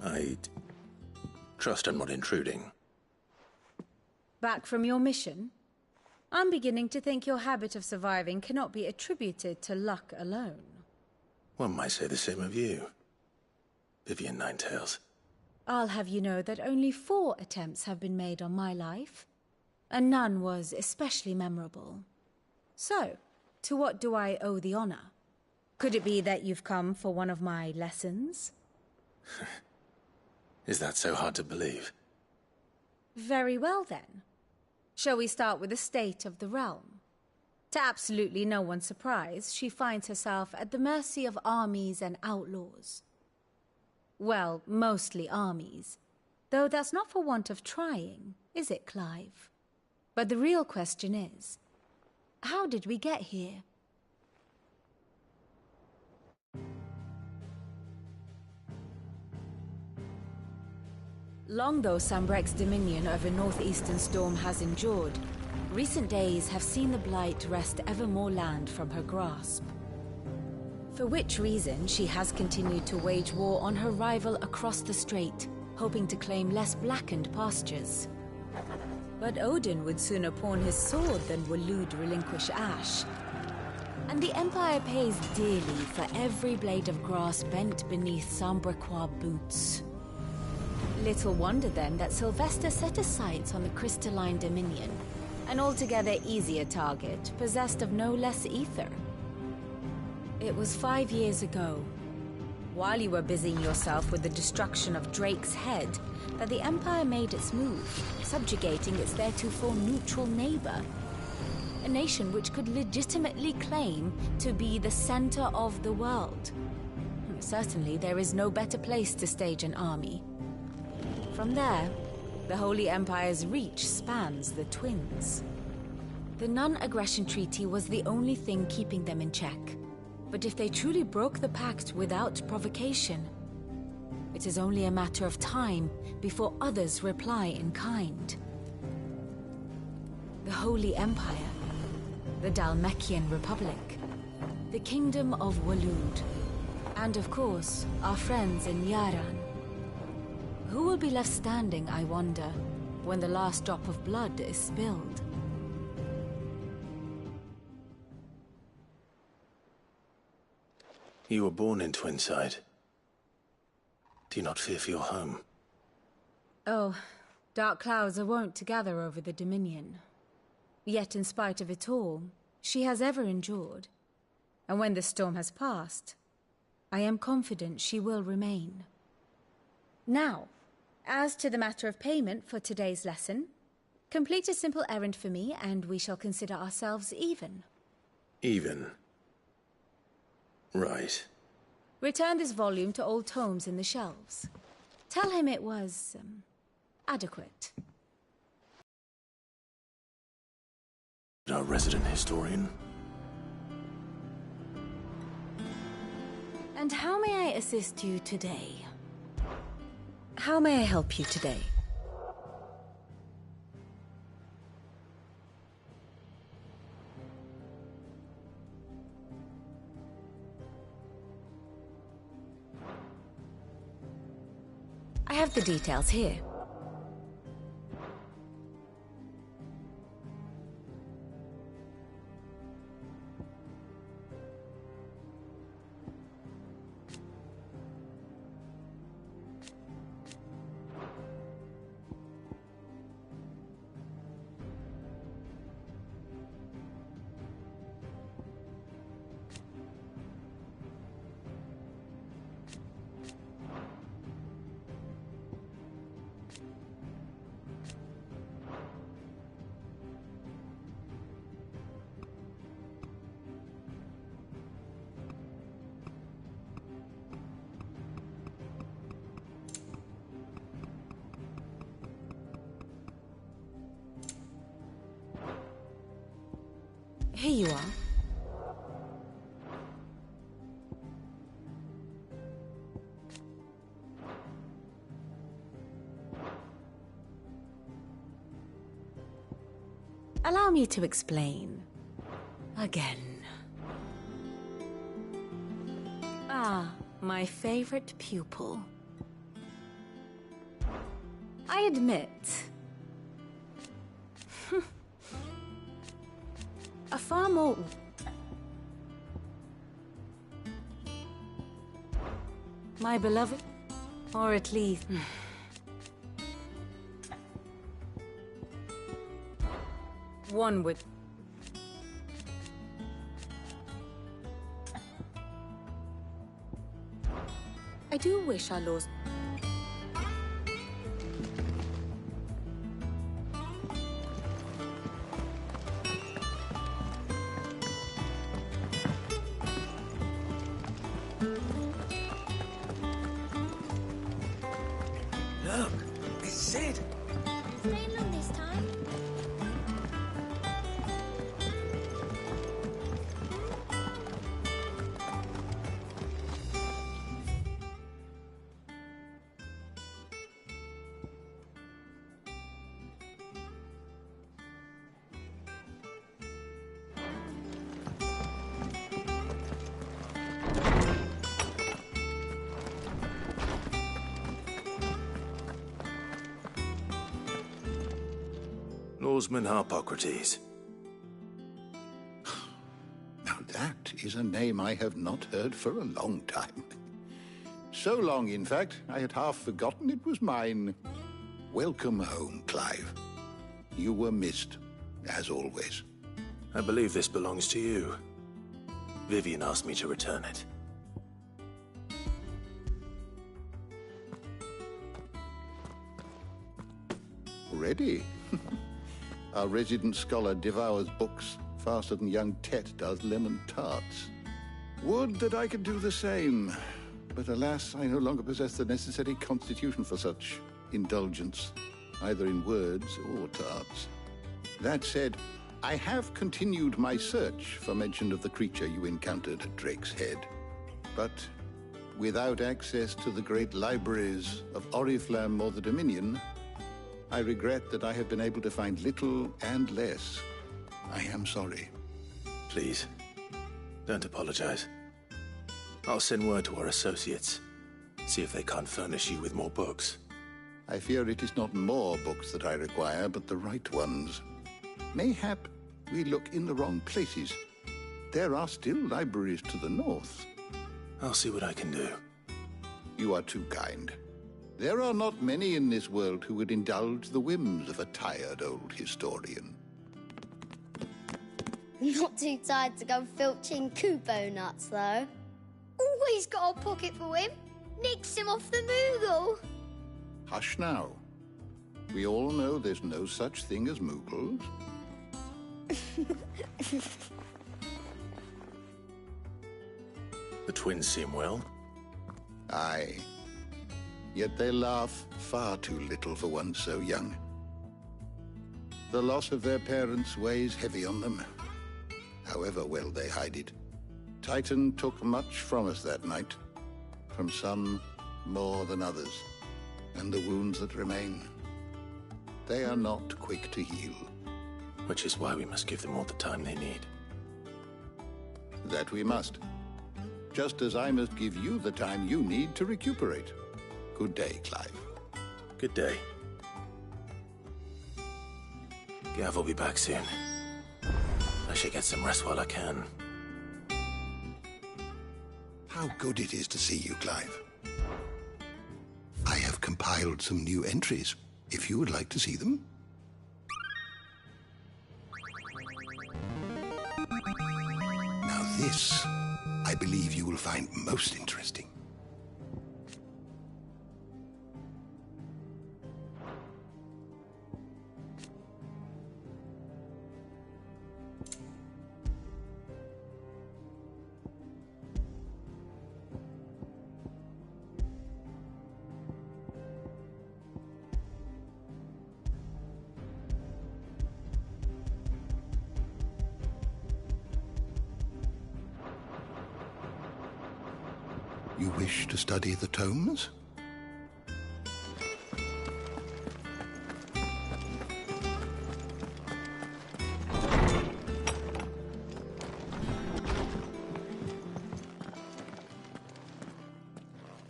I trust I'm not intruding. Back from your mission? I'm beginning to think your habit of surviving cannot be attributed to luck alone. One might say the same of you, Vivian Ninetails. I'll have you know that only 4 attempts have been made on my life, and none was especially memorable. So, to what do I owe the honor? Could it be that you've come for one of my lessons? Is that so hard to believe? Very well then. Shall we start with the state of the realm? To absolutely no one's surprise, she finds herself at the mercy of armies and outlaws. Well, mostly armies. Though that's not for want of trying, is it, Clive? But the real question is, how did we get here? Long though Sambrek's dominion over northeastern Storm has endured, recent days have seen the Blight wrest ever more land from her grasp. For which reason she has continued to wage war on her rival across the strait, hoping to claim less blackened pastures. But Odin would sooner pawn his sword than Waloed relinquish Ash. And the Empire pays dearly for every blade of grass bent beneath Sambrequois boots. Little wonder then that Sylvester set his sights on the Crystalline Dominion, an altogether easier target, possessed of no less ether. It was 5 years ago, while you were busying yourself with the destruction of Drake's head, that the Empire made its move, subjugating its theretofore neutral neighbor. A nation which could legitimately claim to be the center of the world. Certainly there is no better place to stage an army. From there, the Holy Empire's reach spans the Twins. The non-aggression treaty was the only thing keeping them in check. But if they truly broke the pact without provocation, it is only a matter of time before others reply in kind. The Holy Empire, the Dhalmekian Republic, the Kingdom of Waloed, and of course, our friends in Yaran. Who will be left standing, I wonder, when the last drop of blood is spilled? You were born in Twinside. Do you not fear for your home? Oh, dark clouds are wont to gather over the Dominion. Yet in spite of it all, she has ever endured. And when the storm has passed, I am confident she will remain. Now, as to the matter of payment for today's lesson, complete a simple errand for me and we shall consider ourselves even. Even? Right. Return this volume to old tomes in the shelves. Tell him it was, adequate. Our resident historian. And how may I assist you today? How may I help you today? I have the details here. Here you are. Allow me to explain. Again. Ah, my favorite pupil. I admit... a far more... My beloved? Or at least... one would... I do wish our laws... Look, this is it. Staying long this time. Norseman Harpocrates. Now that is a name I have not heard for a long time. So long, in fact, I had half forgotten it was mine. Welcome home, Clive. You were missed, as always. I believe this belongs to you. Vivian asked me to return it. Ready? Our resident scholar devours books faster than young Tet does lemon tarts. Would that I could do the same. But alas, I no longer possess the necessary constitution for such indulgence, either in words or tarts. That said, I have continued my search for mention of the creature you encountered at Drake's Head. But without access to the great libraries of Oriflamme or the Dominion, I regret that I have been able to find little and less. I am sorry. Please, don't apologize. I'll send word to our associates. See if they can't furnish you with more books. I fear it is not more books that I require, but the right ones. Mayhap we look in the wrong places. There are still libraries to the north. I'll see what I can do. You are too kind. There are not many in this world who would indulge the whims of a tired old historian. Not too tired to go filching goooo nuts, though. Always got a pocket for him. Nicks him off the Moogle. Hush now. We all know there's no such thing as Moogles. The twins seem well. Aye. Yet they laugh far too little for one so young. The loss of their parents weighs heavy on them, however well they hide it. Titan took much from us that night, from some more than others, and the wounds that remain, they are not quick to heal. Which is why we must give them all the time they need. That we must. Just as I must give you the time you need to recuperate. Good day, Clive. Good day. Gav will be back soon. I should get some rest while I can. How good it is to see you, Clive. I have compiled some new entries, if you would like to see them. Now this, I believe you will find most interesting. You wish to study the tomes?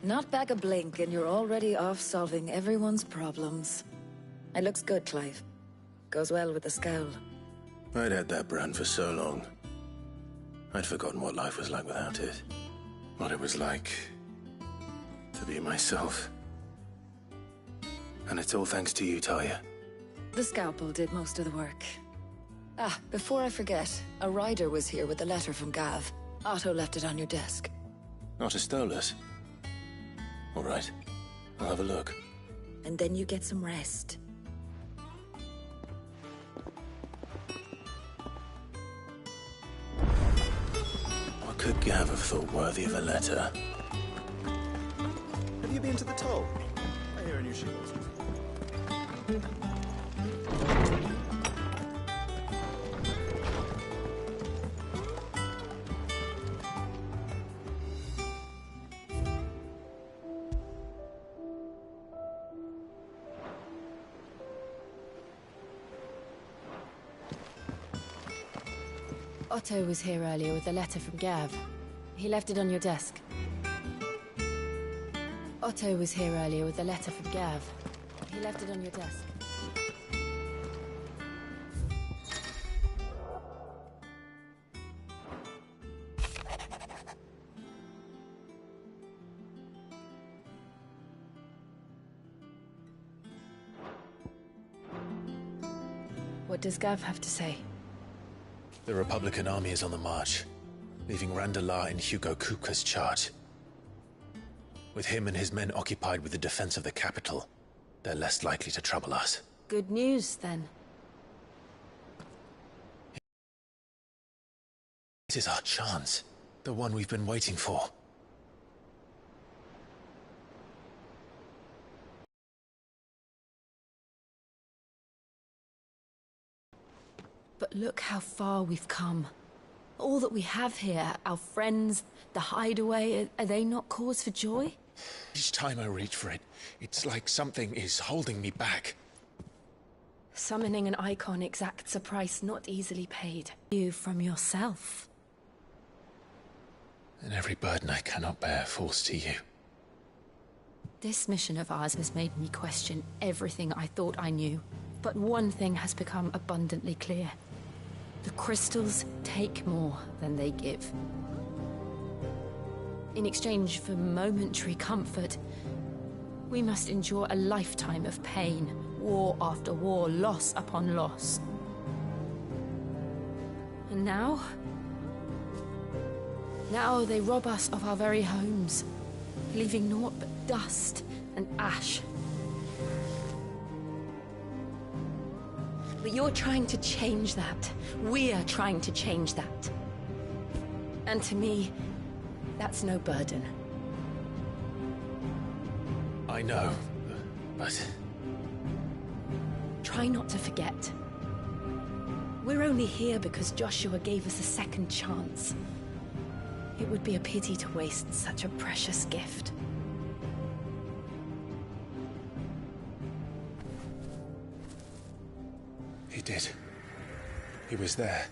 Not back a blink and you're already off solving everyone's problems. It looks good, Clive. Goes well with the scowl. I'd had that brand for so long. I'd forgotten what life was like without it. What it was like to be myself. And it's all thanks to you, Talia. The scalpel did most of the work. Ah, before I forget, a rider was here with a letter from Gav. Otto left it on your desk. Not a stolus. All right, I'll have a look. And then you get some rest. What could Gav have thought worthy of a letter? Have you been to the toll? I hear a new ship. Otto was here earlier with a letter from Gav. He left it on your desk. Otto was here earlier with a letter from Gav. He left it on your desk. What does Gav have to say? The Republican army is on the march, leaving Randalar in Hugo Kuka's charge. With him and his men occupied with the defense of the capital, they're less likely to trouble us. Good news, then. It is our chance, the one we've been waiting for. But look how far we've come. All that we have here, our friends, the hideaway, are they not cause for joy? Each time I reach for it, it's like something is holding me back. Summoning an icon exacts a price not easily paid. You from yourself. And every burden I cannot bear falls to you. This mission of ours has made me question everything I thought I knew. But one thing has become abundantly clear. The crystals take more than they give. In exchange for momentary comfort, we must endure a lifetime of pain, war after war, loss upon loss. And now they rob us of our very homes, leaving naught but dust and ash. But you're trying to change that. We're trying to change that. And to me, that's no burden. I know, but... Try not to forget. We're only here because Joshua gave us a second chance. It would be a pity to waste such a precious gift. He did. He was there.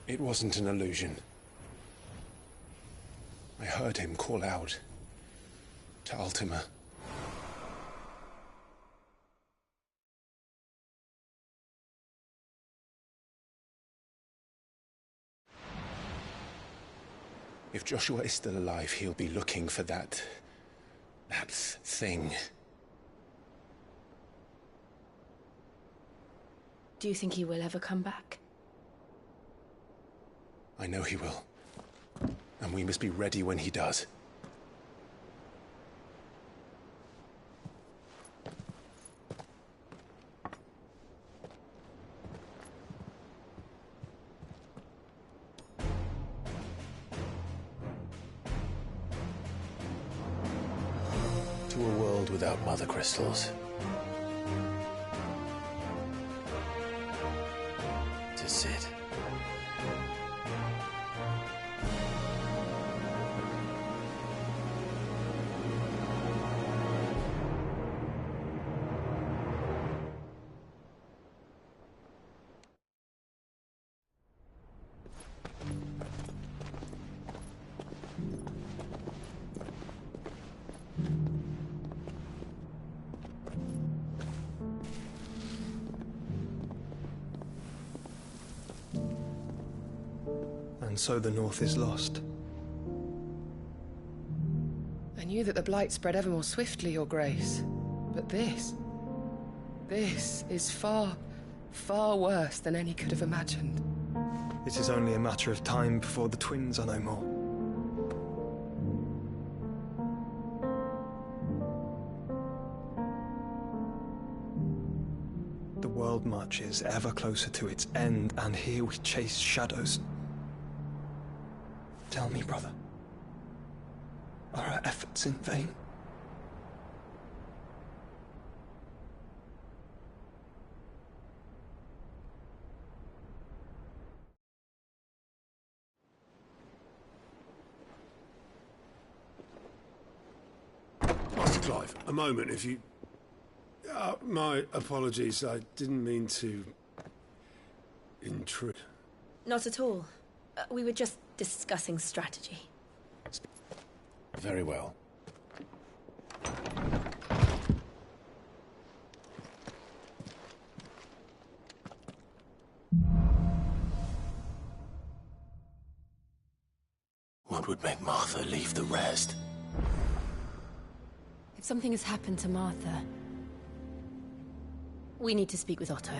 It wasn't an illusion. I heard him call out to Ultima. If Joshua is still alive, he'll be looking for that thing. Do you think he will ever come back? I know he will. And we must be ready when he does. To a world without mother crystals. To Sid. And so the North is lost. I knew that the Blight spread ever more swiftly, Your Grace. But this is far, far worse than any could have imagined. It is only a matter of time before the twins are no more. The world marches ever closer to its end, and here we chase shadows. Tell me, brother, are our efforts in vain? Master Clive, a moment, if you... my apologies, I didn't mean to... intrude. Not at all. We were just discussing strategy. Very well. What would make Martha leave the rest? If something has happened to Martha, we need to speak with Otto.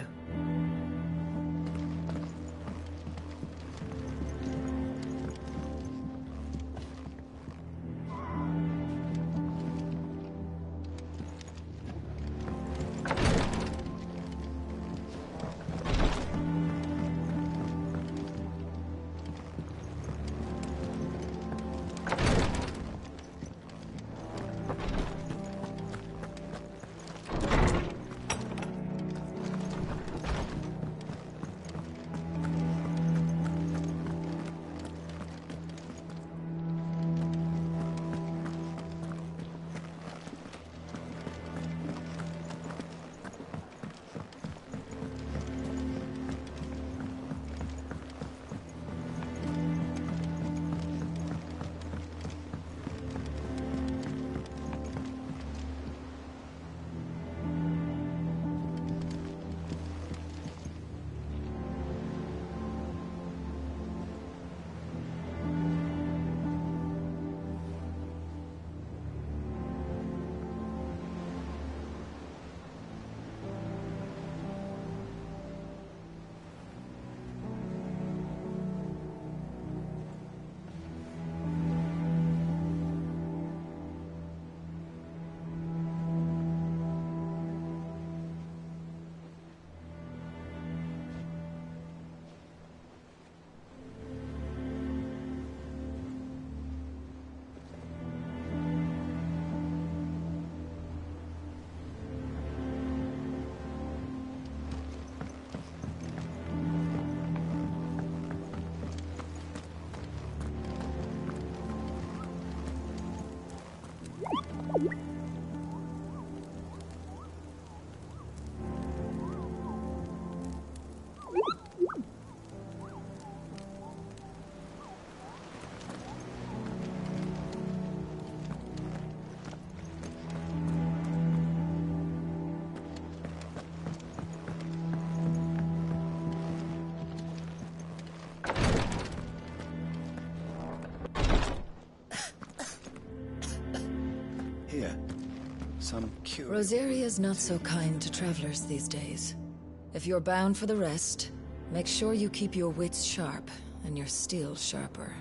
Some cure. Rosaria's not so kind to travelers these days. If you're bound for the rest, make sure you keep your wits sharp and your steel sharper.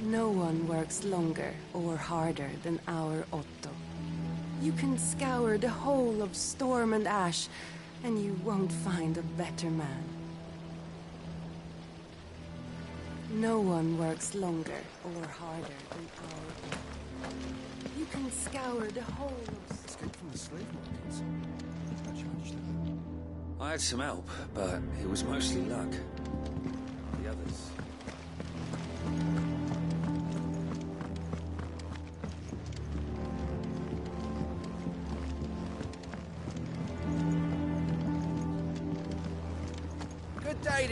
No one works longer or harder than our Otto. You can scour the whole of Storm and Ash, and you won't find a better man. No one works longer or harder than our Otto. You can scour the whole of... Escape from the slave markets. I charged them. I had some help, but it was mostly luck. The others...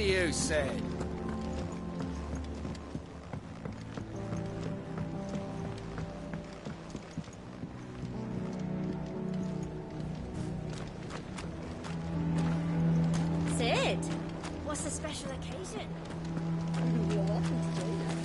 to you, Sid. Sid, what's the special occasion? You're welcome to do that.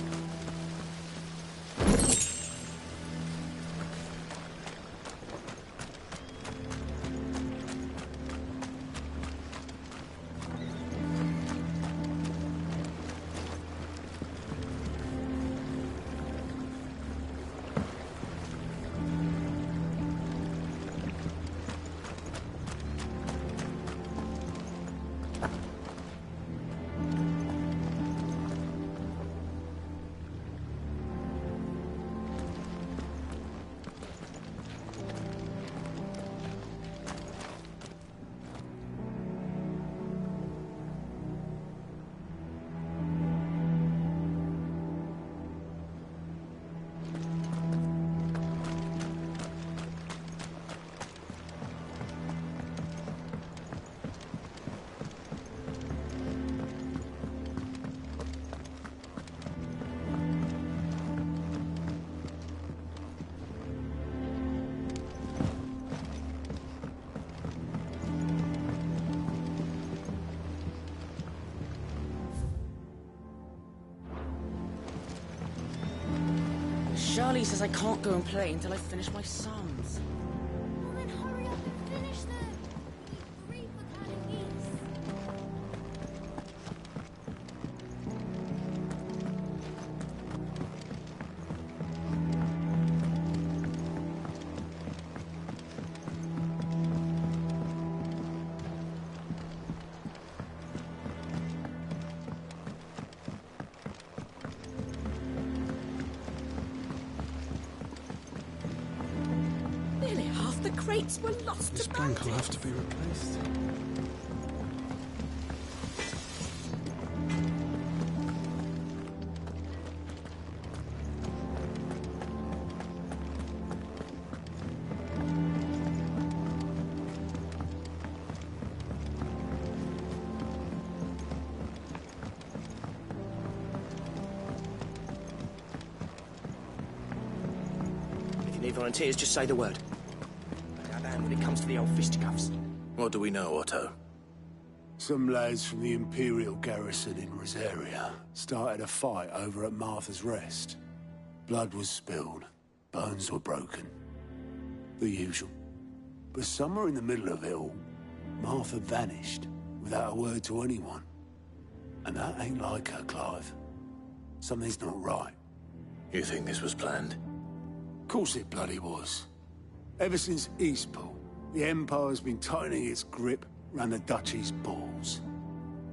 Charlie says I can't go and play until I finish my psalms. Well, then hurry up and finish them. We need grief without a peace. Nearly half the crates were lost This to plank will bandits. have to be replaced. If you need volunteers, just say the word. How bad when it comes to the old fisticuffs? What do we know, Otto? Some lads from the Imperial garrison in Rosaria started a fight over at Martha's Rest. Blood was spilled, bones were broken. The usual. But somewhere in the middle of it all, Martha vanished without a word to anyone. And that ain't like her, Clive. Something's not right. You think this was planned? Of course it bloody was. Ever since Eastpool, the Empire's been tightening its grip round the Duchy's balls.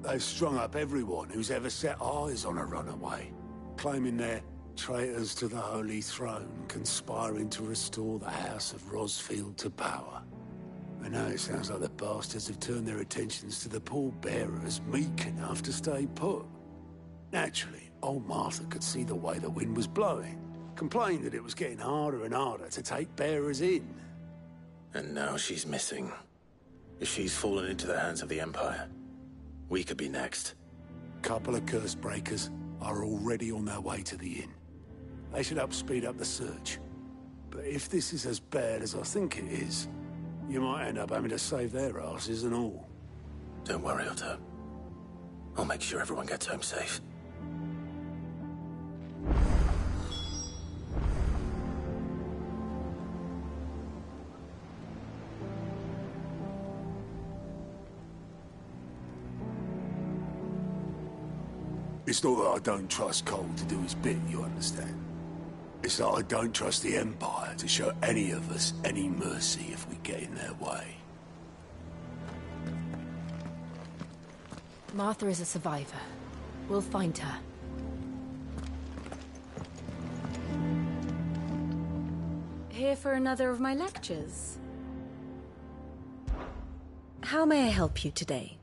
They've strung up everyone who's ever set eyes on a runaway, claiming they're traitors to the Holy Throne, conspiring to restore the House of Rosfield to power. And now it sounds like the bastards have turned their attentions to the pallbearers meek enough to stay put. Naturally, old Martha could see the way the wind was blowing, complained that it was getting harder and harder to take bearers in. And now she's missing. If she's fallen into the hands of the Empire, we could be next. Couple of curse breakers are already on their way to the inn. They should help speed up the search. But if this is as bad as I think it is, you might end up having to save their asses and all. Don't worry, Otto. I'll make sure everyone gets home safe. It's not that I don't trust Cole to do his bit, you understand? It's that I don't trust the Empire to show any of us any mercy if we get in their way. Martha is a survivor. We'll find her. Here for another of my lectures. How may I help you today?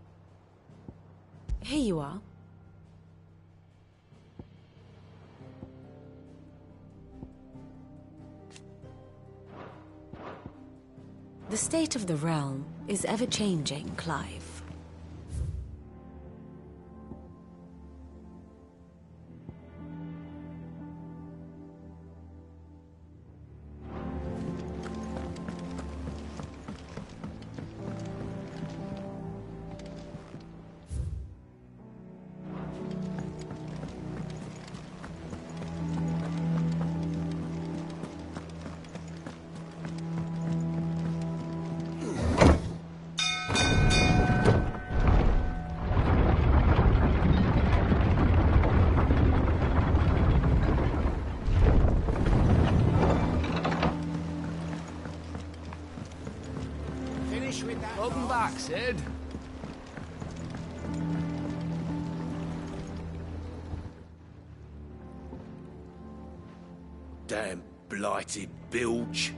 Here you are. The state of the realm is ever-changing, Clive. damn blighted bilge.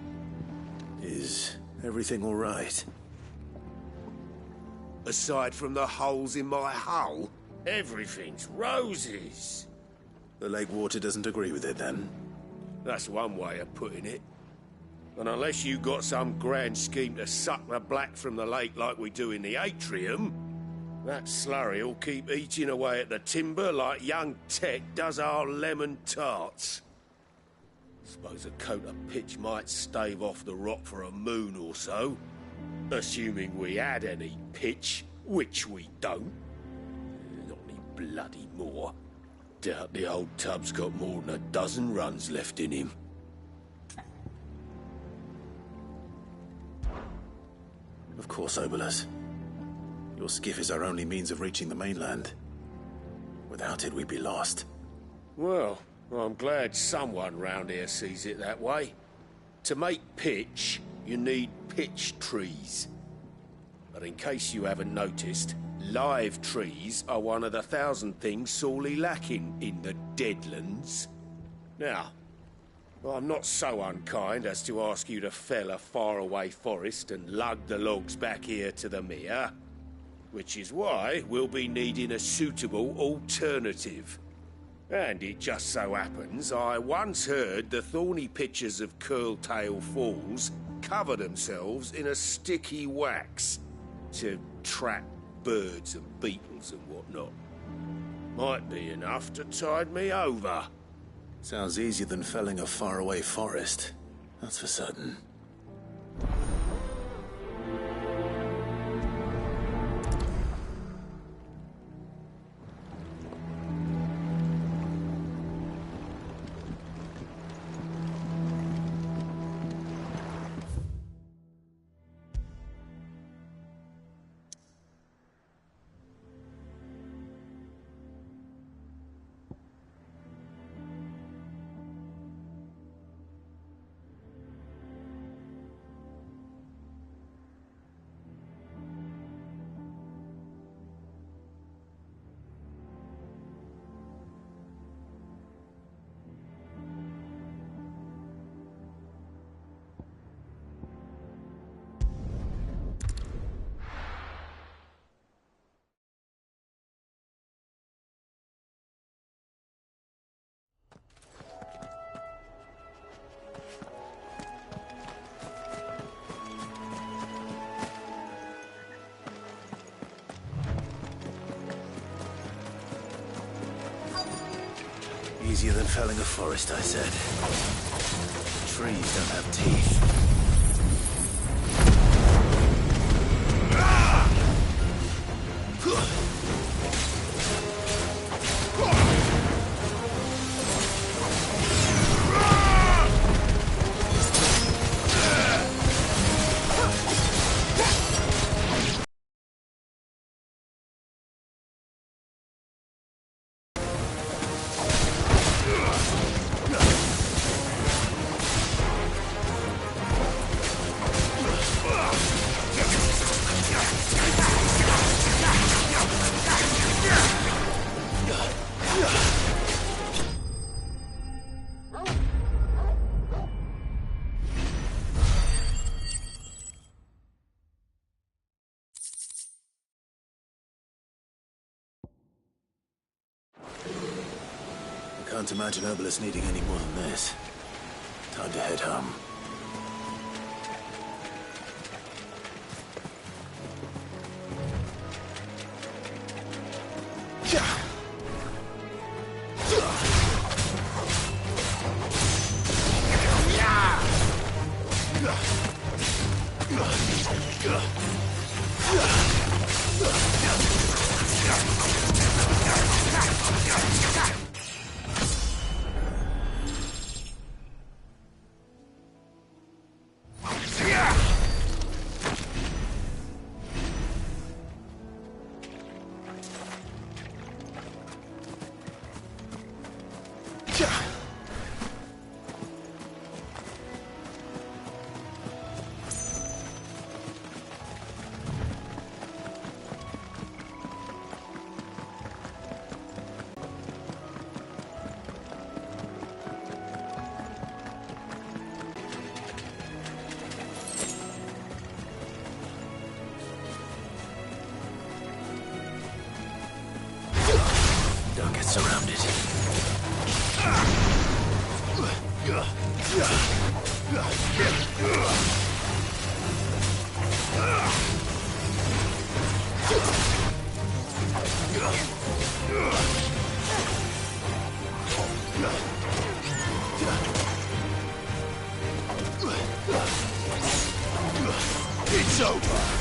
Is everything all right? Aside from the holes in my hull, everything's roses. The lake water doesn't agree with it, then? That's one way of putting it. And unless you got some grand scheme to suck the black from the lake like we do in the atrium, that slurry'll keep eating away at the timber like young Tech does our lemon tarts. Suppose a coat of pitch might stave off the rot for a moon or so. Assuming we had any pitch, which we don't. Not any bloody more. Doubt the old tub's got more than a dozen runs left in him. Of course, Obolus. Your skiff is our only means of reaching the mainland. Without it, we'd be lost. Well, I'm glad someone round here sees it that way. To make pitch, you need pitch trees. But in case you haven't noticed, live trees are one of the 1,000 things sorely lacking in the Deadlands. Now, I'm not so unkind as to ask you to fell a faraway forest and lug the logs back here to the mere, which is why we'll be needing a suitable alternative. And it just so happens I once heard the thorny pitchers of Curltail Falls cover themselves in a sticky wax to trap birds and beetles and whatnot. Might be enough to tide me over. Sounds easier than felling a faraway forest. That's for certain. Easier than felling a forest, I said. Trees don't have teeth. Can't imagine Obolus needing any more than this. Time to head home. surrounded. It's over!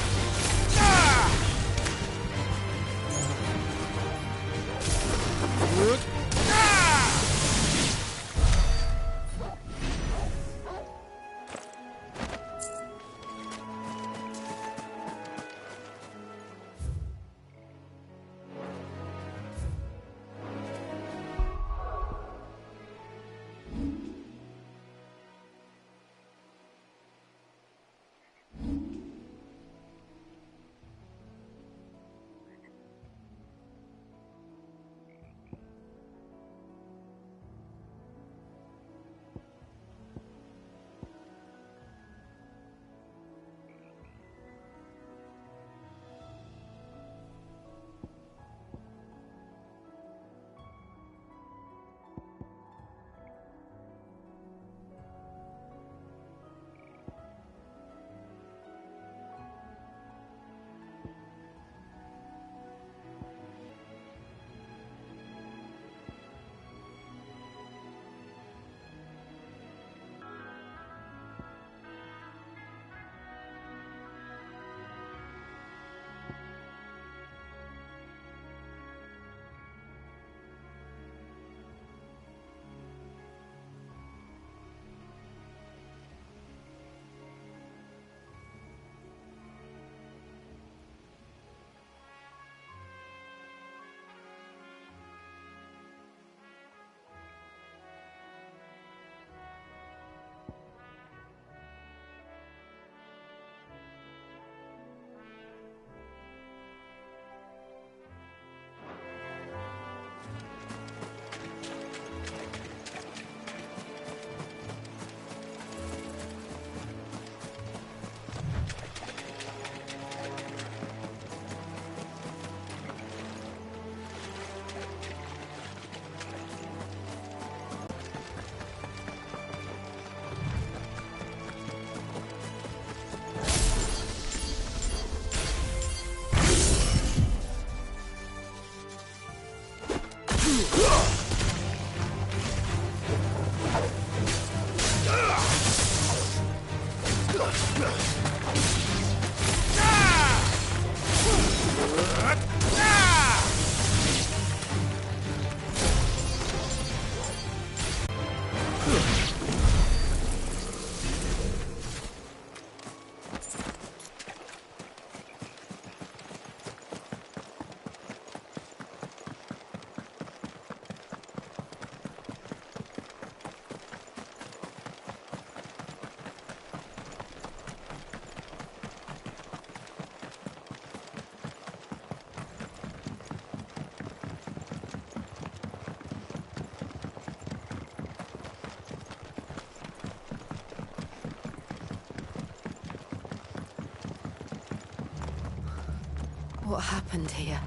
What happened here?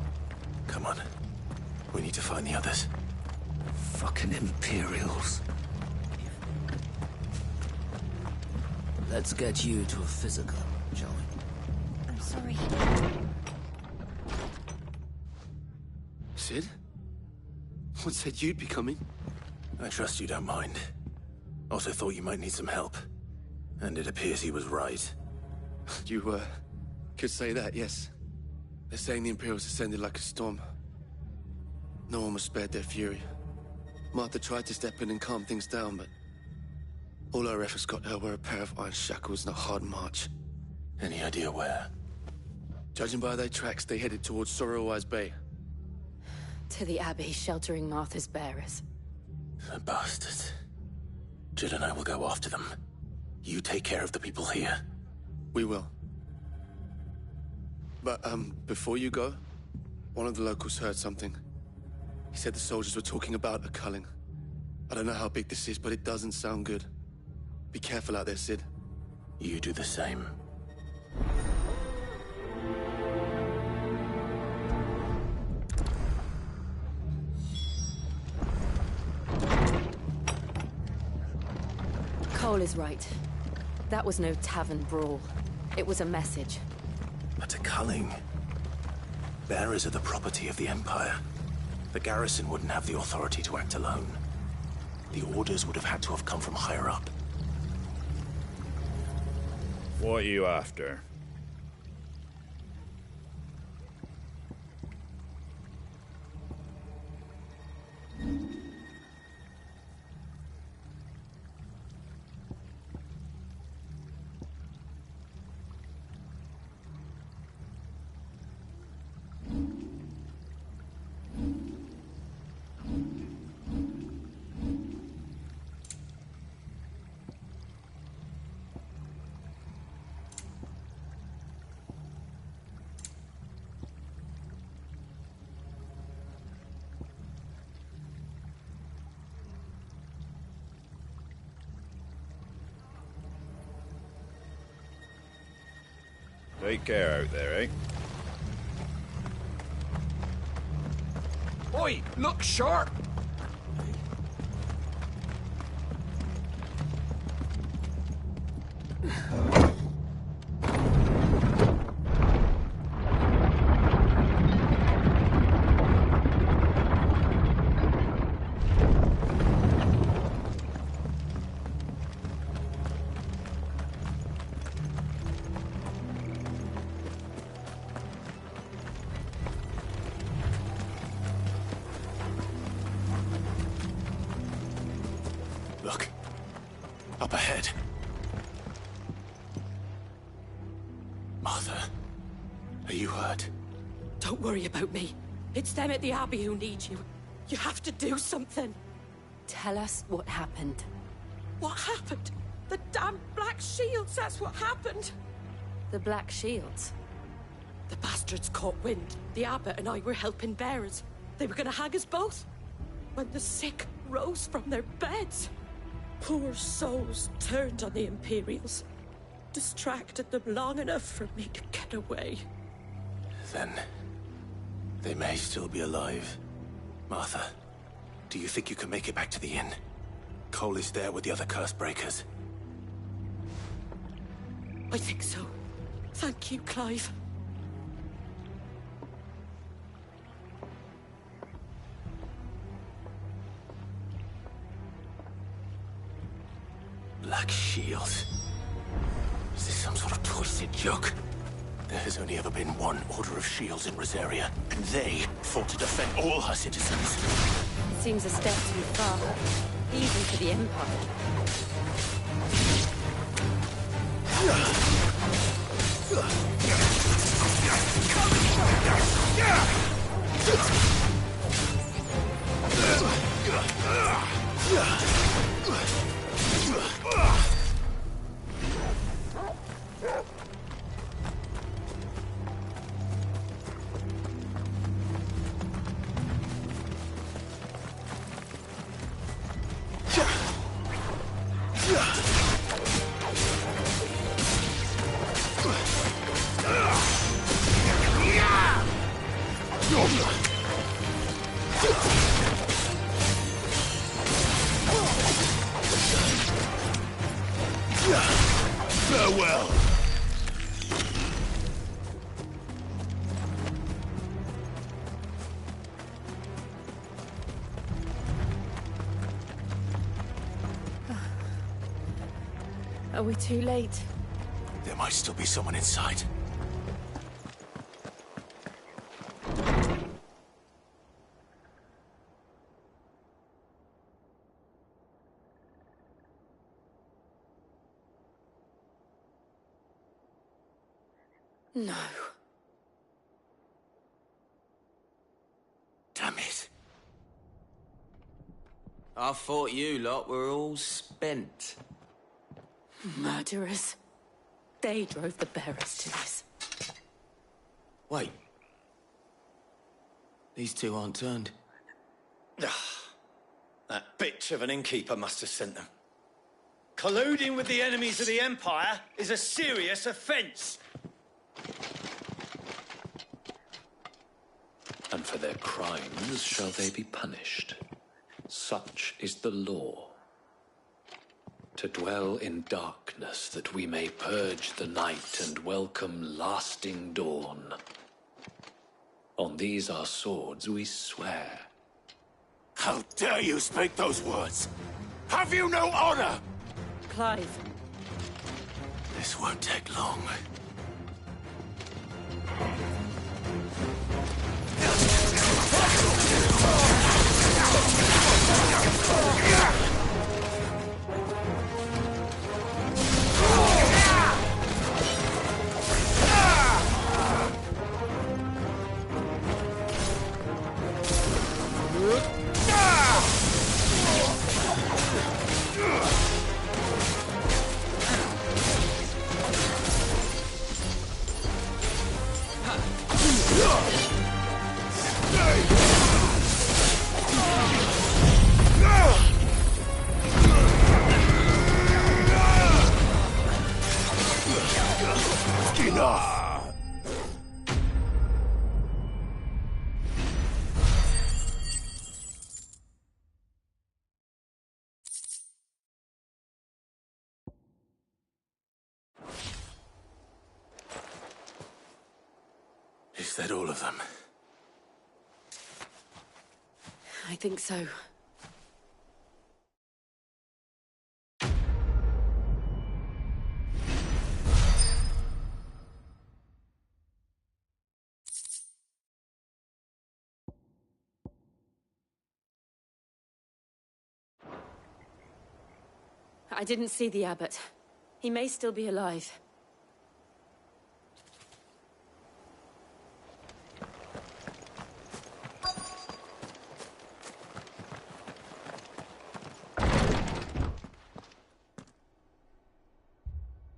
Come on. We need to find the others. Fucking Imperials. Let's get you to a physical, shall we? I'm sorry. Sid? What said you'd be coming? I trust you don't mind. Also thought you might need some help. And it appears he was right. You, could say that, yes. They're saying the Imperials descended like a storm. No one was spared their fury. Martha tried to step in and calm things down, but all our efforts got her were a pair of iron shackles and a hard march. Any idea where? Judging by their tracks, they headed towards Sorrowwise Bay. To the Abbey, sheltering Martha's bearers. The bastards. Jill and I will go after them. You take care of the people here. We will. But, before you go, one of the locals heard something. He said the soldiers were talking about a culling. I don't know how big this is, but it doesn't sound good. Be careful out there, Sid. You do the same. Cole is right. That was no tavern brawl. It was a message. But to Culling, bearers are the property of the Empire. The garrison wouldn't have the authority to act alone. The orders would have had to have come from higher up. What are you after? Take care out there, eh? Oi, look sharp! Look. Up ahead. Martha, are you hurt? Don't worry about me. It's them at the Abbey who need you. You have to do something. Tell us what happened. What happened? The damn Black Shields, that's what happened. The Black Shields? The bastards caught wind. The Abbot and I were helping bearers. They were gonna hang us both. When the sick rose from their beds. Poor souls turned on the Imperials. Distracted them long enough for me to get away. Then, they may still be alive. Martha, do you think you can make it back to the inn? Cole is there with the other curse breakers. I think so. Thank you, Clive. Black Shields. Is this some sort of twisted joke? There has only ever been one Order of Shields in Rosaria, and they fought to defend all her citizens. It seems a step too far, even for the Empire. Farewell. Are we too late? There might still be someone inside. No. Damn it. I thought you lot were all spent. Murderers. They drove the bearers to this. Wait. These two aren't turned. That bitch of an innkeeper must have sent them. Colluding with the enemies of the Empire is a serious offence. And for their crimes shall they be punished. Such is the law. To dwell in darkness, that we may purge the night and welcome lasting dawn. On these our swords we swear. How dare you speak those words? Have you no honor? Clive. This won't take long. Enough! Is that all of them? I think so. I didn't see the abbot. He may still be alive.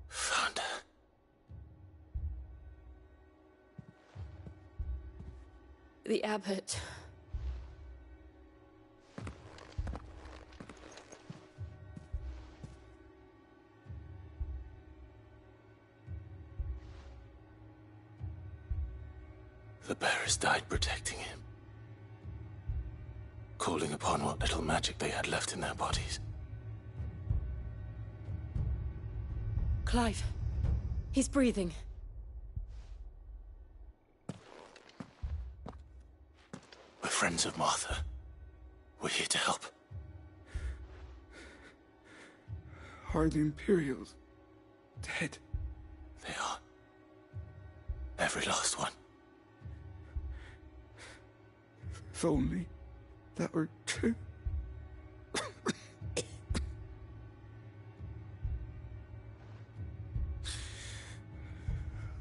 Found her. The abbot. The bearers died protecting him. Calling upon what little magic they had left in their bodies. Clive. He's breathing. We're friends of Martha. We're here to help. Are the Imperials dead? They are. Every last one. If only that were true.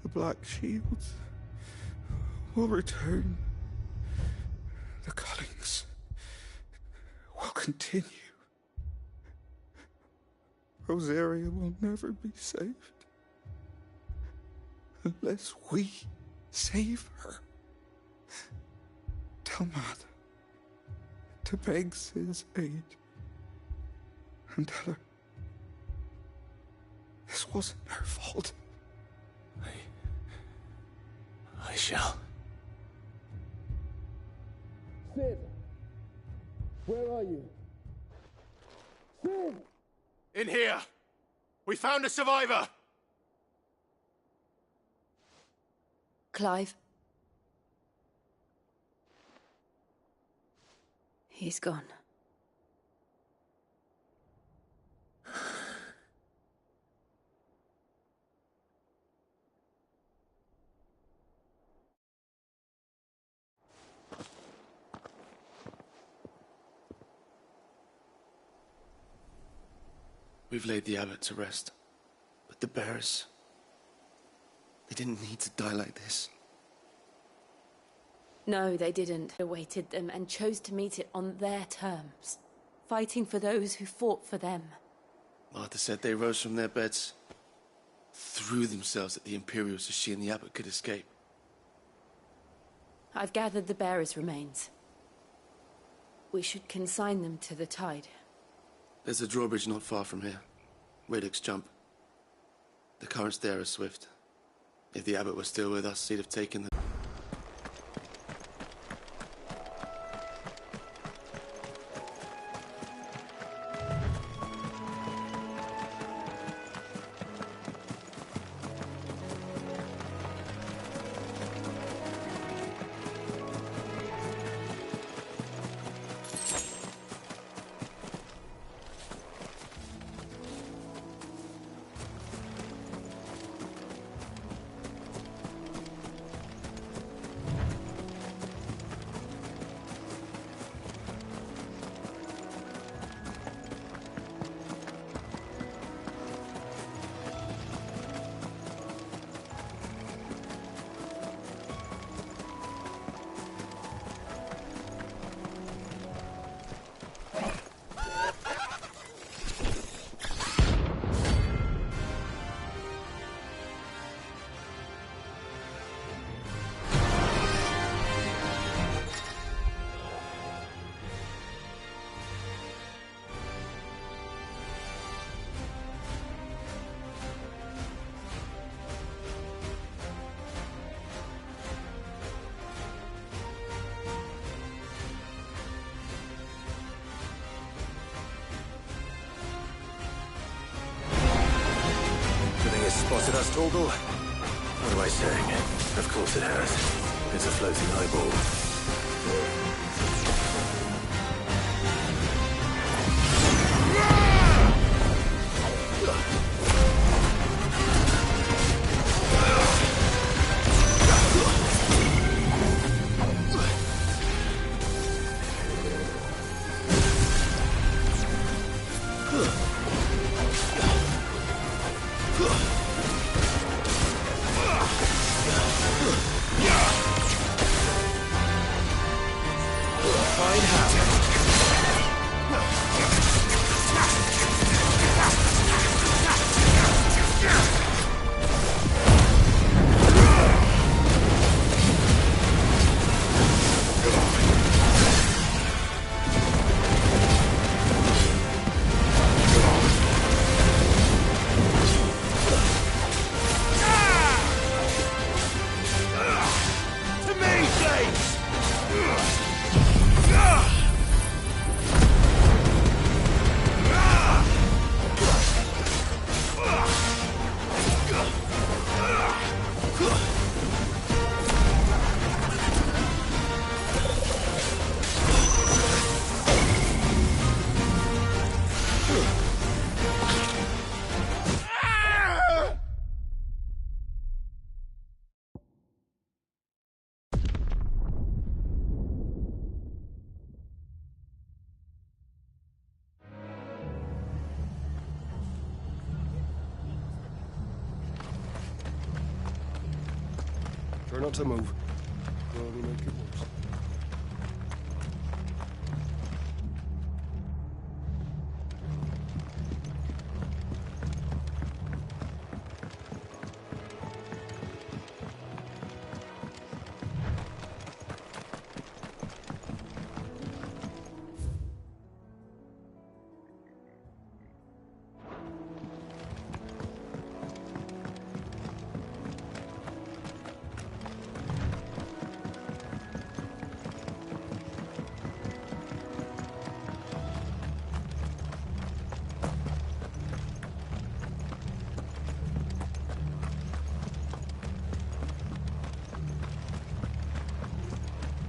The Black Shields will return. The cullings will continue. Rosaria will never be saved unless we save her. Tell Mad to beg Cid's aid and tell her this wasn't her fault. I shall. Cid! Where are you? Cid! In here! We found a survivor! Clive. He's gone. We've laid the abbot to rest. But the bearers... they didn't need to die like this. No, they didn't. They awaited them and chose to meet it on their terms, fighting for those who fought for them. Martha said they rose from their beds, threw themselves at the Imperials so she and the abbot could escape. I've gathered the bearers' remains. We should consign them to the tide. There's a drawbridge not far from here. Radix jump. The currents there are swift. If the abbot was still with us, he'd have taken the... spotted us, Torgal? What am I saying? Of course it has. It's a floating eyeball. Try not to move. We'll only make it worse.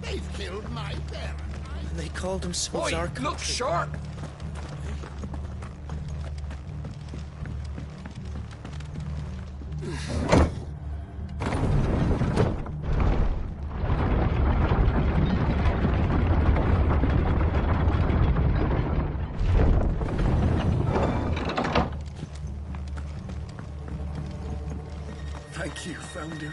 They've killed my parents. And they called themselves our country. Look sharp! Thank you, Founder.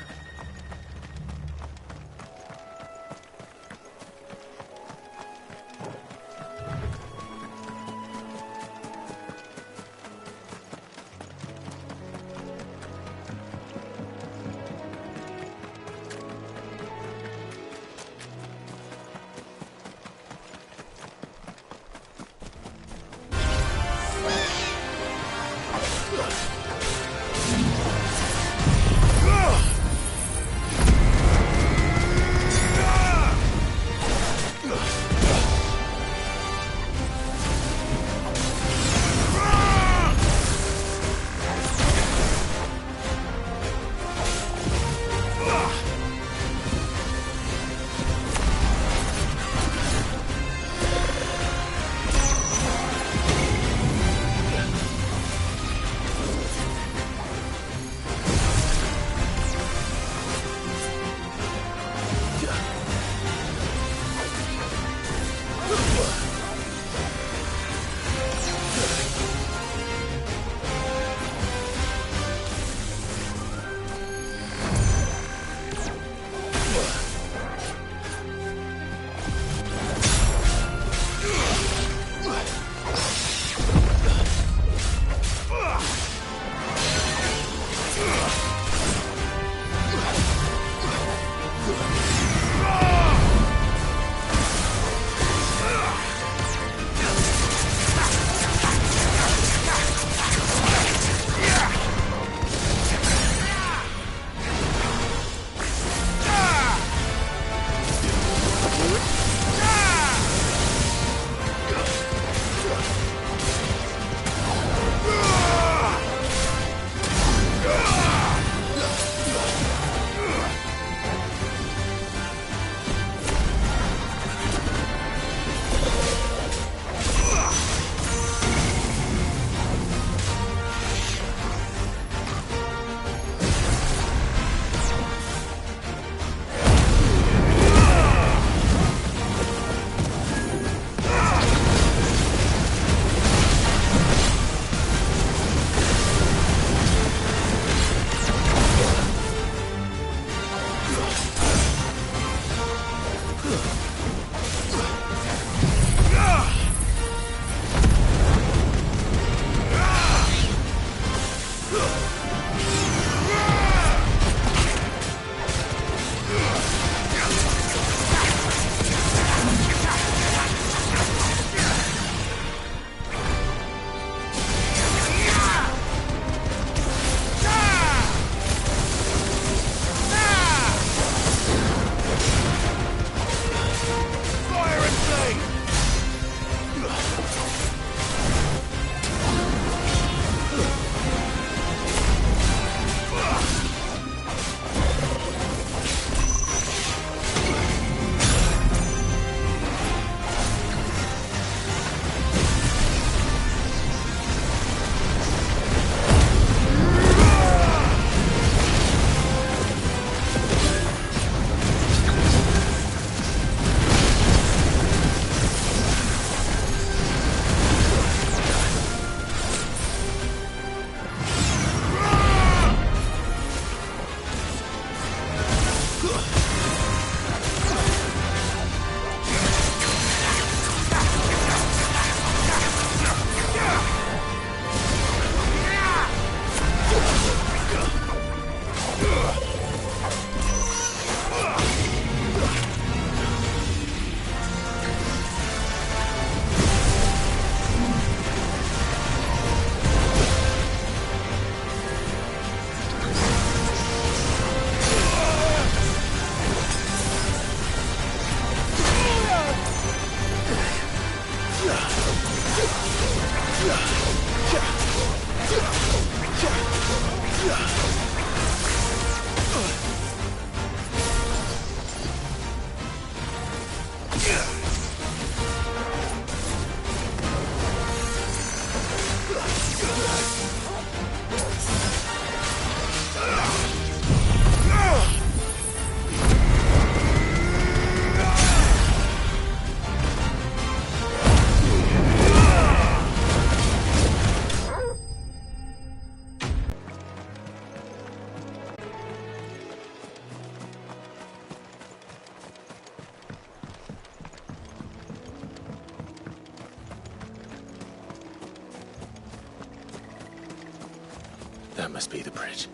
That must be the bridge.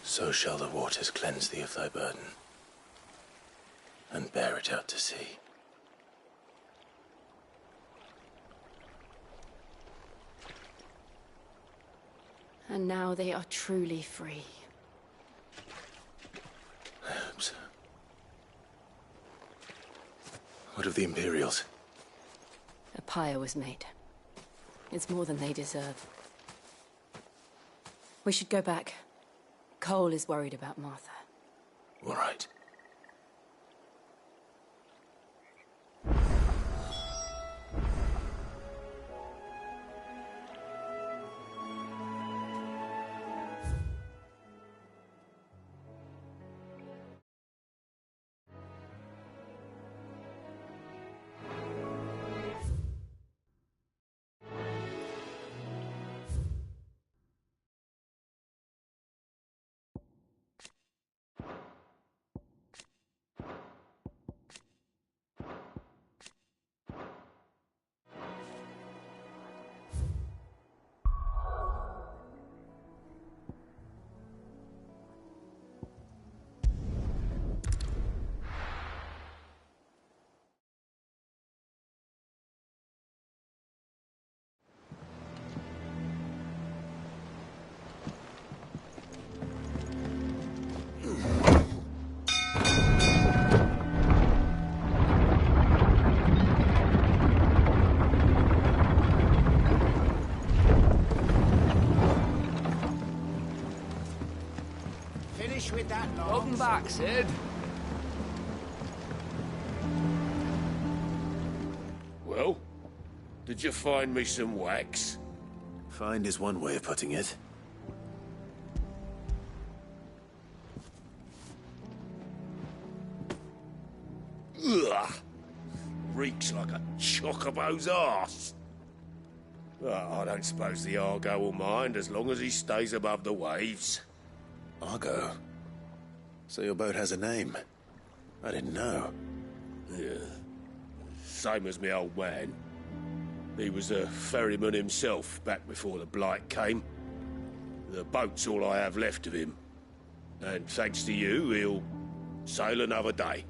So shall the waters cleanse thee of thy burden, and bear it out to sea. And now they are truly free. I hope so. What of the Imperials? A pyre was made. It's more than they deserve. We should go back. Cole is worried about Martha. All right. With that long. Welcome back, Sid. Well, did you find me some wax? Find is one way of putting it. Ugh! Reeks like a chocobo's arse. Well, I don't suppose the Argo will mind as long as he stays above the waves. Argo? So your boat has a name? I didn't know. Yeah. Same as me old man. He was a ferryman himself back before the Blight came. The boat's all I have left of him. And thanks to you, he'll sail another day.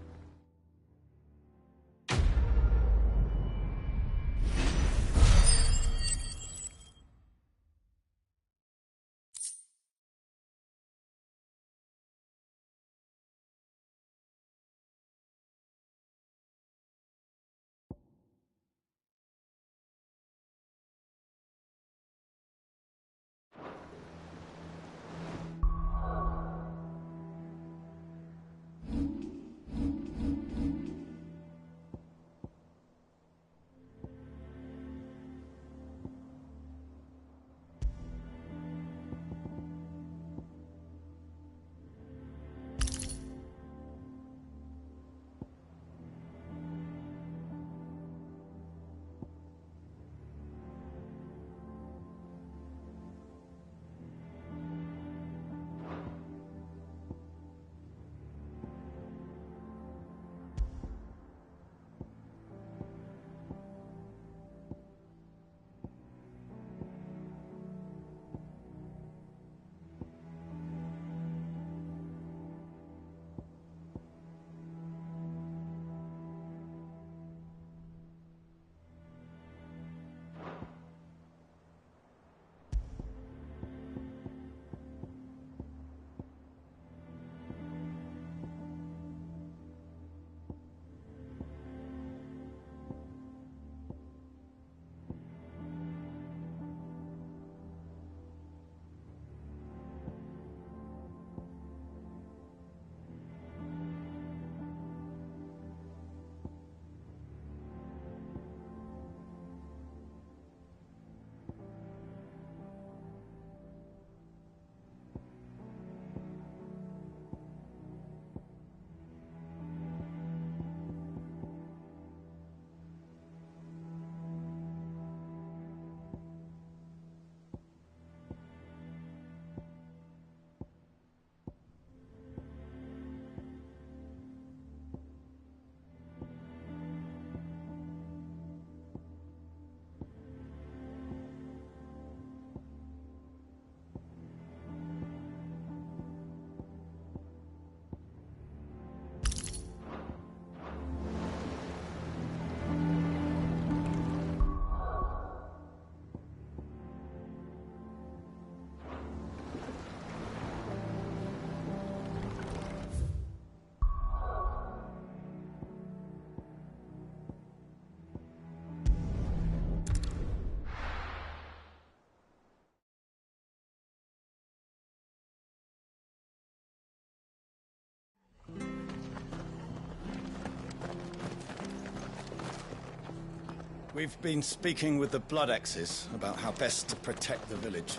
We've been speaking with the Blood X's about how best to protect the village.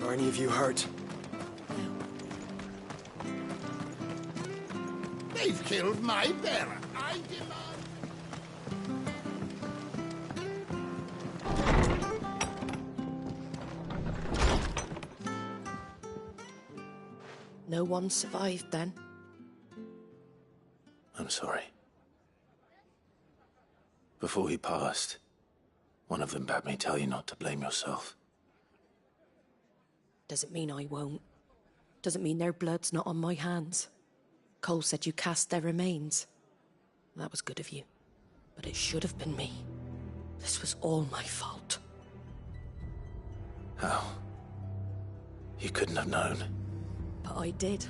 Are any of you hurt? They've killed my bearer. I demand... No one survived then? I'm sorry. Before he passed, one of them bade me tell you not to blame yourself. Doesn't mean I won't. Doesn't mean their blood's not on my hands. Cole said you cast their remains. That was good of you. But it should have been me. This was all my fault. How? You couldn't have known. But I did.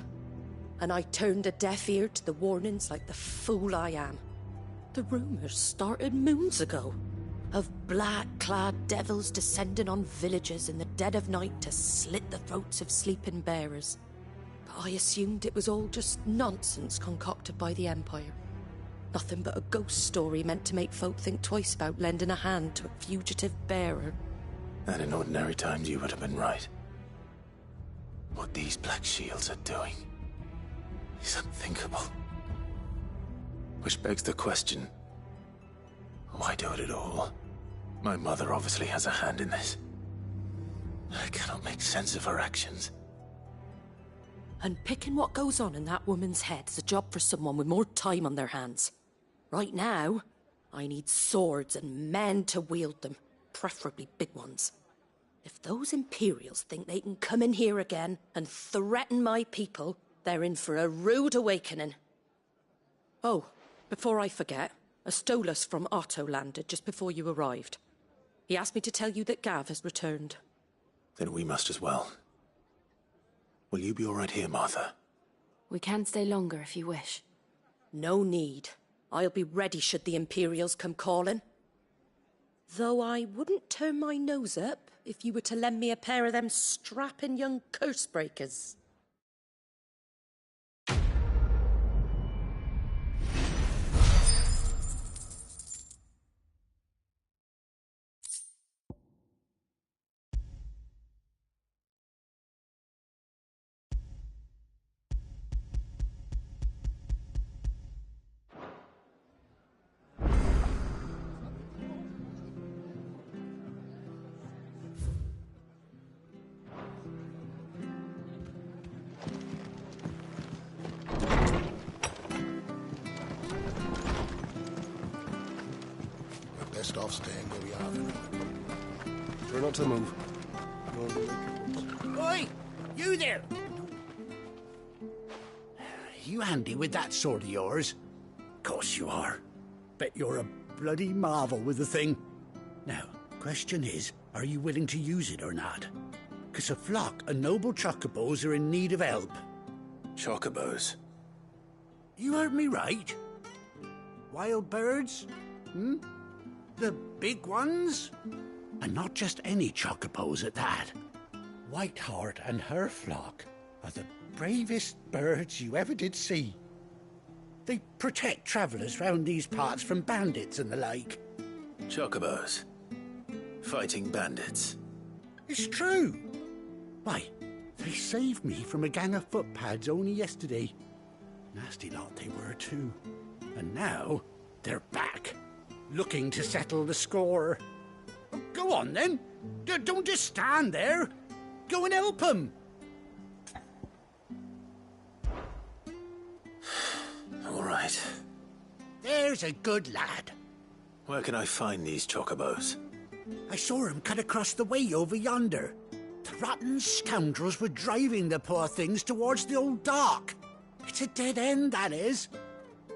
And I turned a deaf ear to the warnings like the fool I am. The rumours started moons ago. Of black-clad devils descending on villages in the dead of night to slit the throats of sleeping bearers. But I assumed it was all just nonsense concocted by the Empire. Nothing but a ghost story meant to make folk think twice about lending a hand to a fugitive bearer. And in ordinary times you would have been right. What these Black Shields are doing is unthinkable. Which begs the question, why do it at all? My mother obviously has a hand in this. I cannot make sense of her actions. And picking what goes on in that woman's head is a job for someone with more time on their hands. Right now, I need swords and men to wield them, preferably big ones. If those Imperials think they can come in here again and threaten my people, they're in for a rude awakening. Oh, before I forget, a Stolas from Otto landed just before you arrived. He asked me to tell you that Gav has returned. Then we must as well. Will you be all right here, Martha? We can stay longer if you wish. No need. I'll be ready should the Imperials come calling. Though I wouldn't turn my nose up if you were to lend me a pair of them strapping young curse breakers. Best off staying where we are for now. Try not to move. Oi! You there! You handy with that sword of yours? Course you are. Bet you're a bloody marvel with the thing. Now, question is, are you willing to use it or not? 'Cause a flock of noble chocobos are in need of help. Chocobos? You heard me right. Wild birds? The big ones? And not just any chocobos at that. Whiteheart and her flock are the bravest birds you ever did see. They protect travellers round these parts from bandits and the like. Chocobos? Fighting bandits? It's true. Why, they saved me from a gang of footpads only yesterday. Nasty lot they were too. And now they're back, looking to settle the score. Oh, go on then. Don't just stand there. Go and help them. All right. There's a good lad. Where can I find these chocobos? I saw him cut across the way over yonder. The rotten scoundrels were driving the poor things towards the old dock. It's a dead end, that is.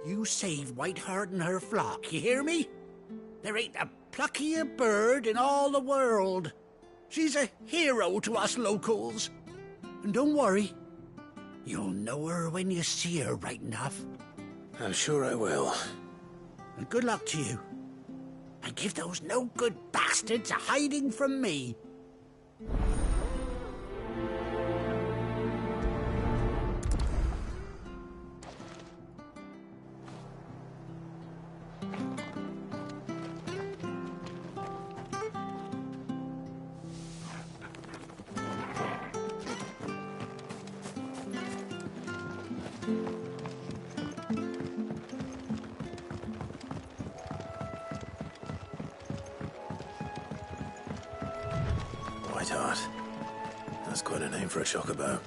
You save Whiteheart and her flock, you hear me? There ain't a pluckier bird in all the world. She's a hero to us locals. And don't worry, you'll know her when you see her right enough. I'm sure I will. and good luck to you. And give those no-good bastards a hiding from me. Whiteheart. That's quite a name for a chocobo.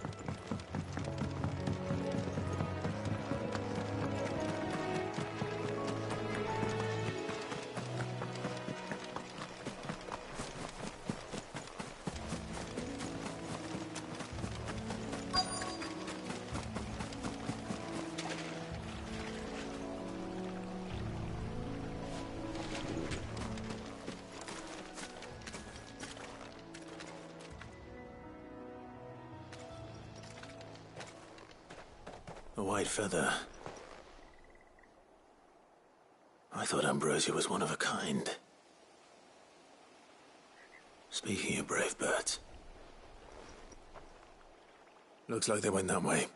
A white feather. I thought Ambrosia was one of a kind. Speaking of brave birds. Looks like they went that way.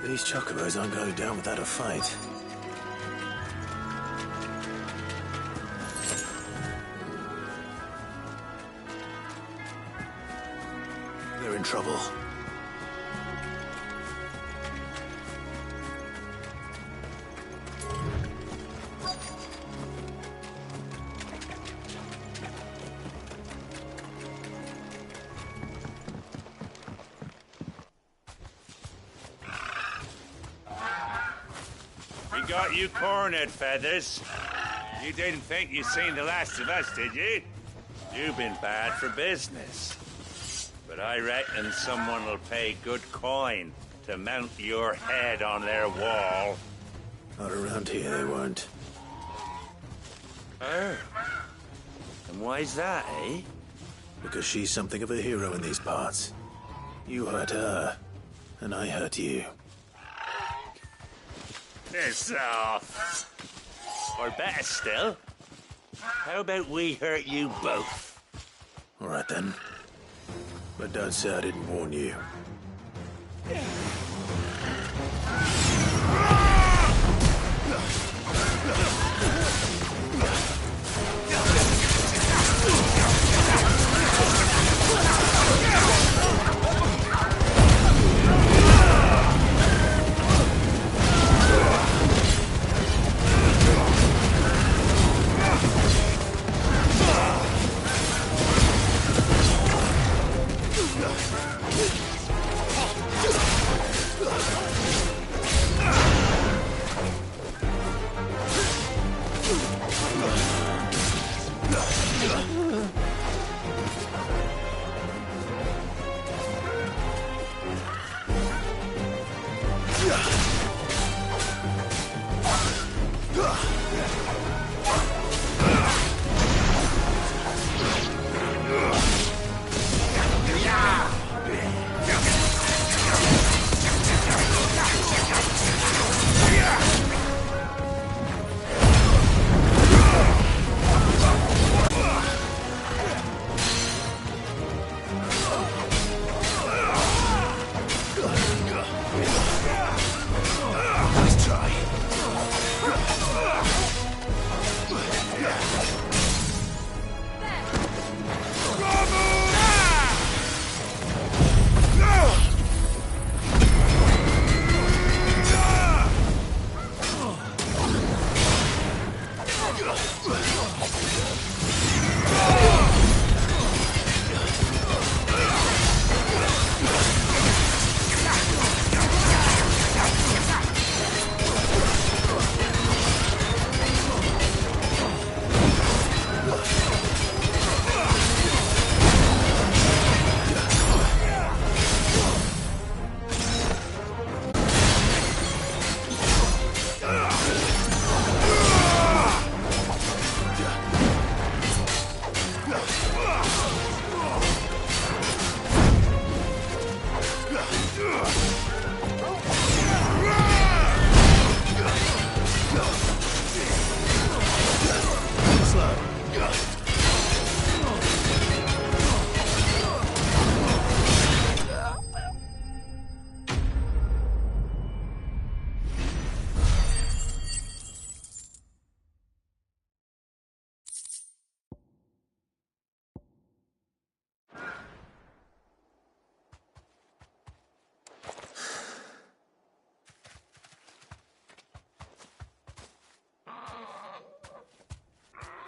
These chocobos aren't going down without a fight. They're in trouble. We got you cornered, Feathers. You didn't think you'd seen the last of us, did you? You've been bad for business. But I reckon someone will pay good coin to mount your head on their wall. Not around here, they won't. Oh. And why's that, eh? Because she's something of a hero in these parts. You hurt her, and I hurt you. Piss off. Or better still, how about we hurt you both? All right, then. But don't say I didn't warn you.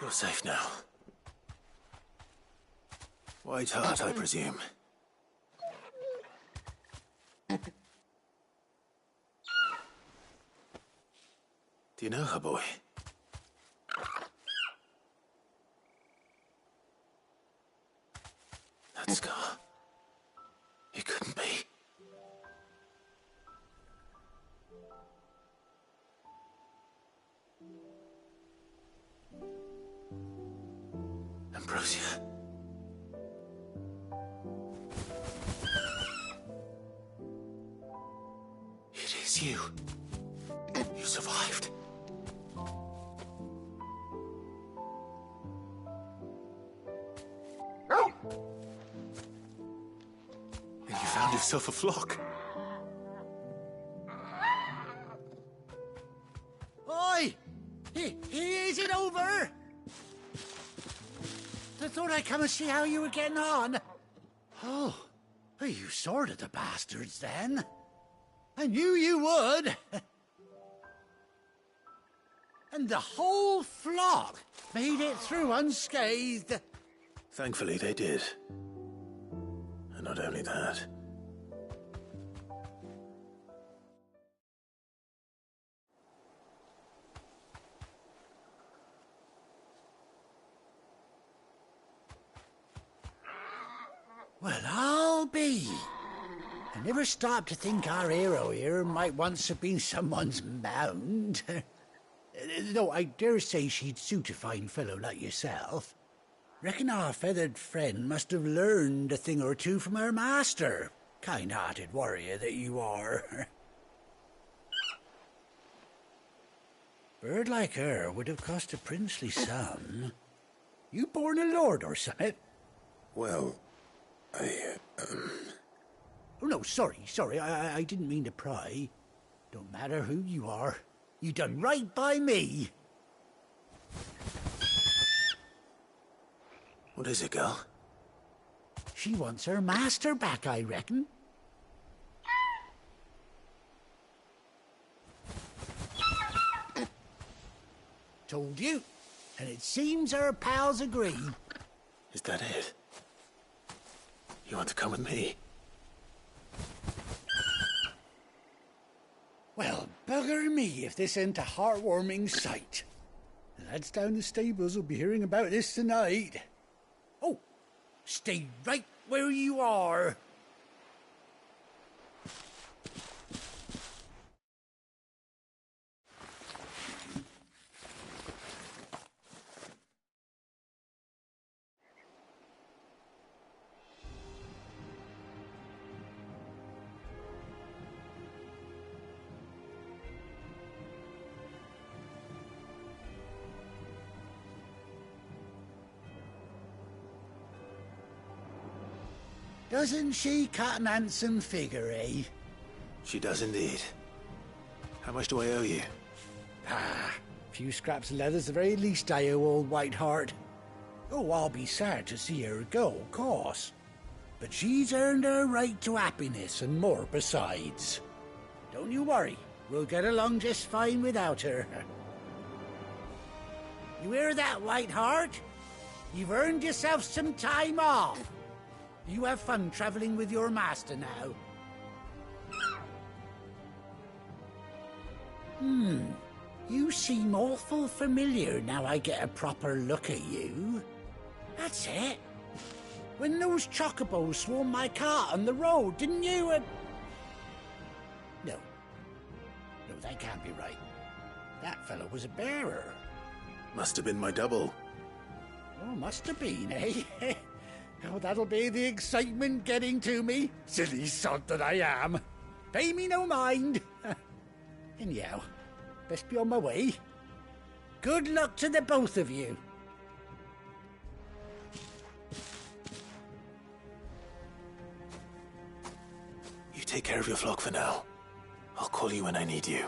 You're safe now. White Hart, I presume. Do you know her, boy? That scar. It couldn't be. Ambrosia. It is you. You survived. And you found yourself a flock. Oi! Is it over? I thought I'd come and see how you were getting on. Oh, well, you sorted the bastards then. I knew you would. And the whole flock made it through unscathed. Thankfully, they did. And not only that. Well, I'll be. I never stopped to think our hero here might once have been someone's mound. Though I dare say she'd suit a fine fellow like yourself. Reckon our feathered friend must have learned a thing or two from her master. Kind-hearted warrior that you are. Bird like her would have cost a princely sum. You born a lord or something? Well, Oh, no, sorry. I didn't mean to pry. Don't matter who you are. You done right by me. What is it, girl? She wants her master back, I reckon. Told you. And it seems her pals agree. Is that it? You want to come with me? Well, bugger me if this ain't a heartwarming sight. The lads down the stables will be hearing about this tonight. Oh, stay right where you are. Doesn't she cut an handsome figure, eh? She does indeed. How much do I owe you? Ah, a few scraps of leather's the very least I owe old Whiteheart. Oh, I'll be sad to see her go, of course. But she's earned her right to happiness and more besides. Don't you worry, we'll get along just fine without her. You hear that, Whiteheart? You've earned yourself some time off. You have fun traveling with your master now. You seem awful familiar now I get a proper look at you. That's it. When those chocobos swarmed my cart on the road, didn't you? No, that can't be right. That fellow was a bearer. Must have been my double. Oh, must have been, eh? Oh, that'll be the excitement getting to me. Silly sod that I am. Pay me no mind. Anyhow, best be on my way. Good luck to the both of you. You take care of your flock for now. I'll call you when I need you.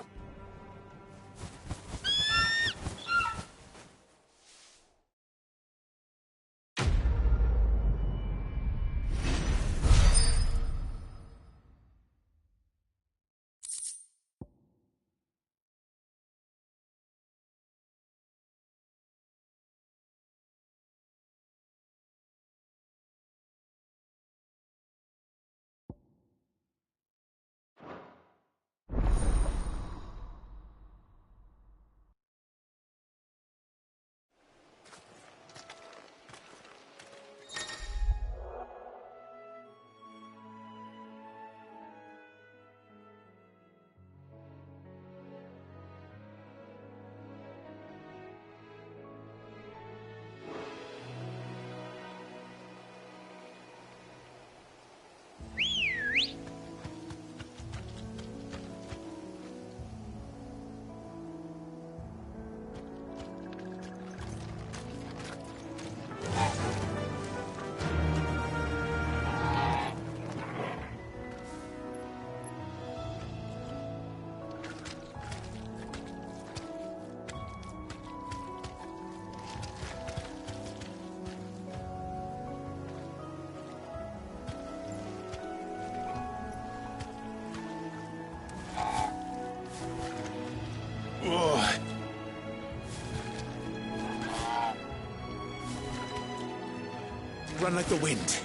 run like the wind.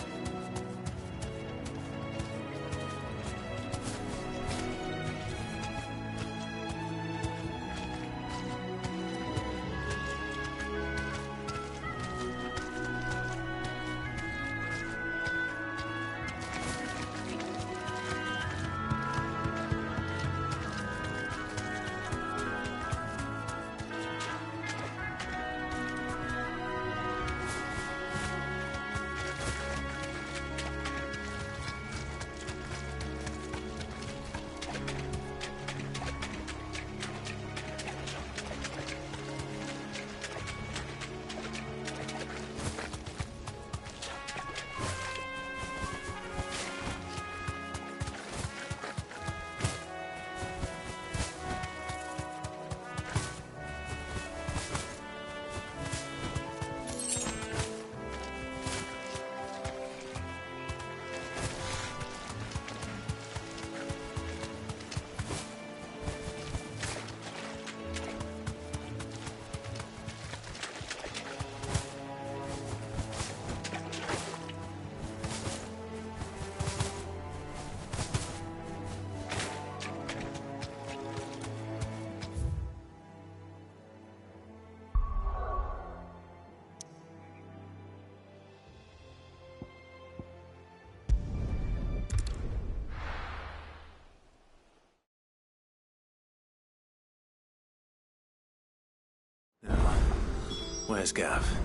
Where's Gav?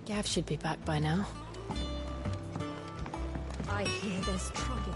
Gav should be back by now. I hear there's trouble.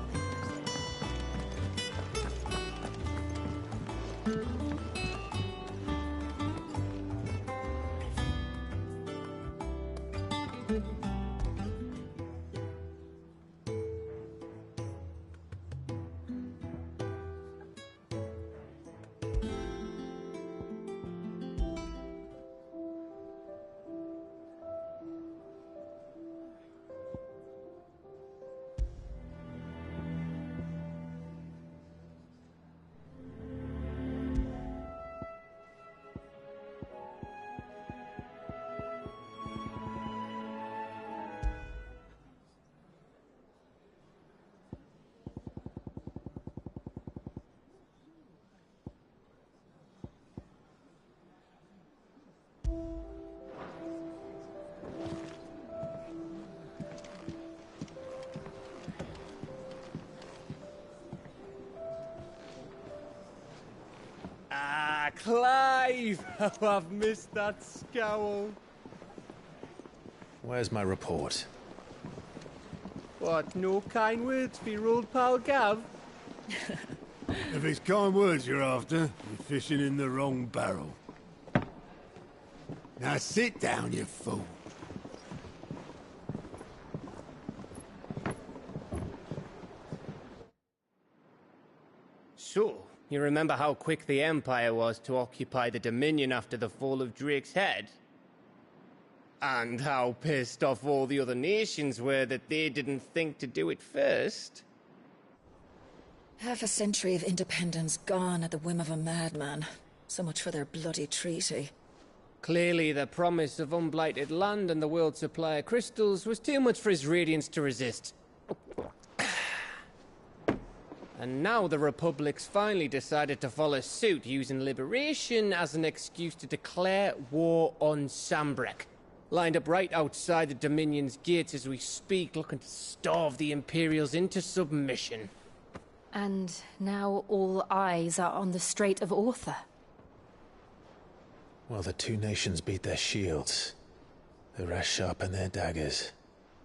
Ah, Clive! How I've missed that scowl. Where's my report? What, no kind words for your old pal Gav? If it's kind words you're after, you're fishing in the wrong barrel. Now sit down, you fool. So, you remember how quick the Empire was to occupy the Dominion after the fall of Drake's head? And how pissed off all the other nations were that they didn't think to do it first? Half a century of independence gone at the whim of a madman. So much for their bloody treaty. Clearly, the promise of unblighted land and the world's supply of crystals was too much for his radiance to resist. And now the Republic's finally decided to follow suit, using liberation as an excuse to declare war on Sambrek. Lined up right outside the Dominion's gates as we speak, looking to starve the Imperials into submission. And now all eyes are on the Strait of Author. While the two nations beat their shields, the rest sharpen their daggers,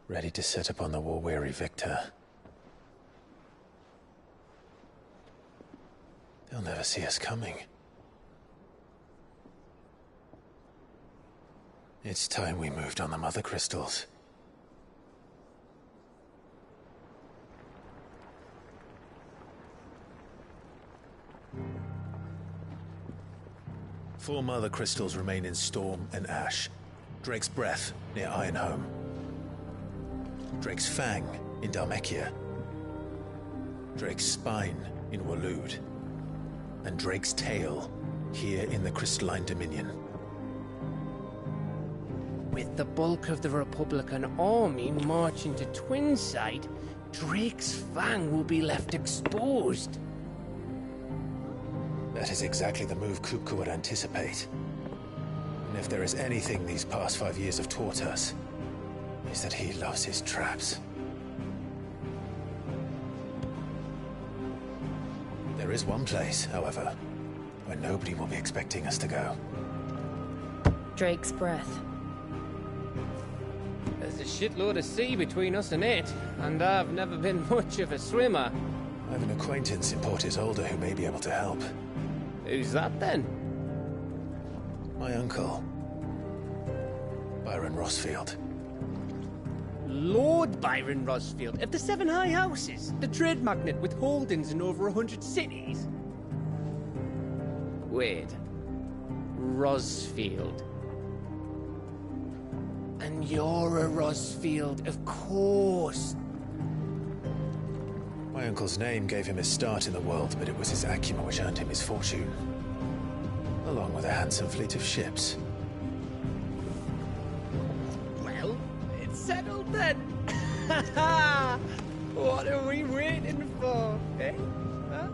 ready to set upon the war-weary victor. They'll never see us coming. It's time we moved on the mother crystals. Four mother crystals remain in Storm and Ash. Drake's Breath near Ironhome. Drake's Fang in Dhalmekia. Drake's Spine in Waloed. And Drake's Tail here in the Crystalline Dominion. With the bulk of the Republican army marching to Twinside, Drake's Fang will be left exposed. That is exactly the move Kupka would anticipate. And if there is anything these past 5 years have taught us, is that he loves his traps. There is one place, however, where nobody will be expecting us to go. Drake's Breath. There's a shitload of sea between us and it, and I've never been much of a swimmer. I have an acquaintance in Port Isolde who may be able to help. Who's that then? My uncle, Byron Rosfield. Lord Byron Rosfield of the Seven High Houses, the trade magnate with holdings in over 100 cities. Wait, Rosfield. And you're a Rosfield, of course. My uncle's name gave him his start in the world, but it was his acumen which earned him his fortune. Along with a handsome fleet of ships. Well, it's settled then. What are we waiting for, eh? Huh?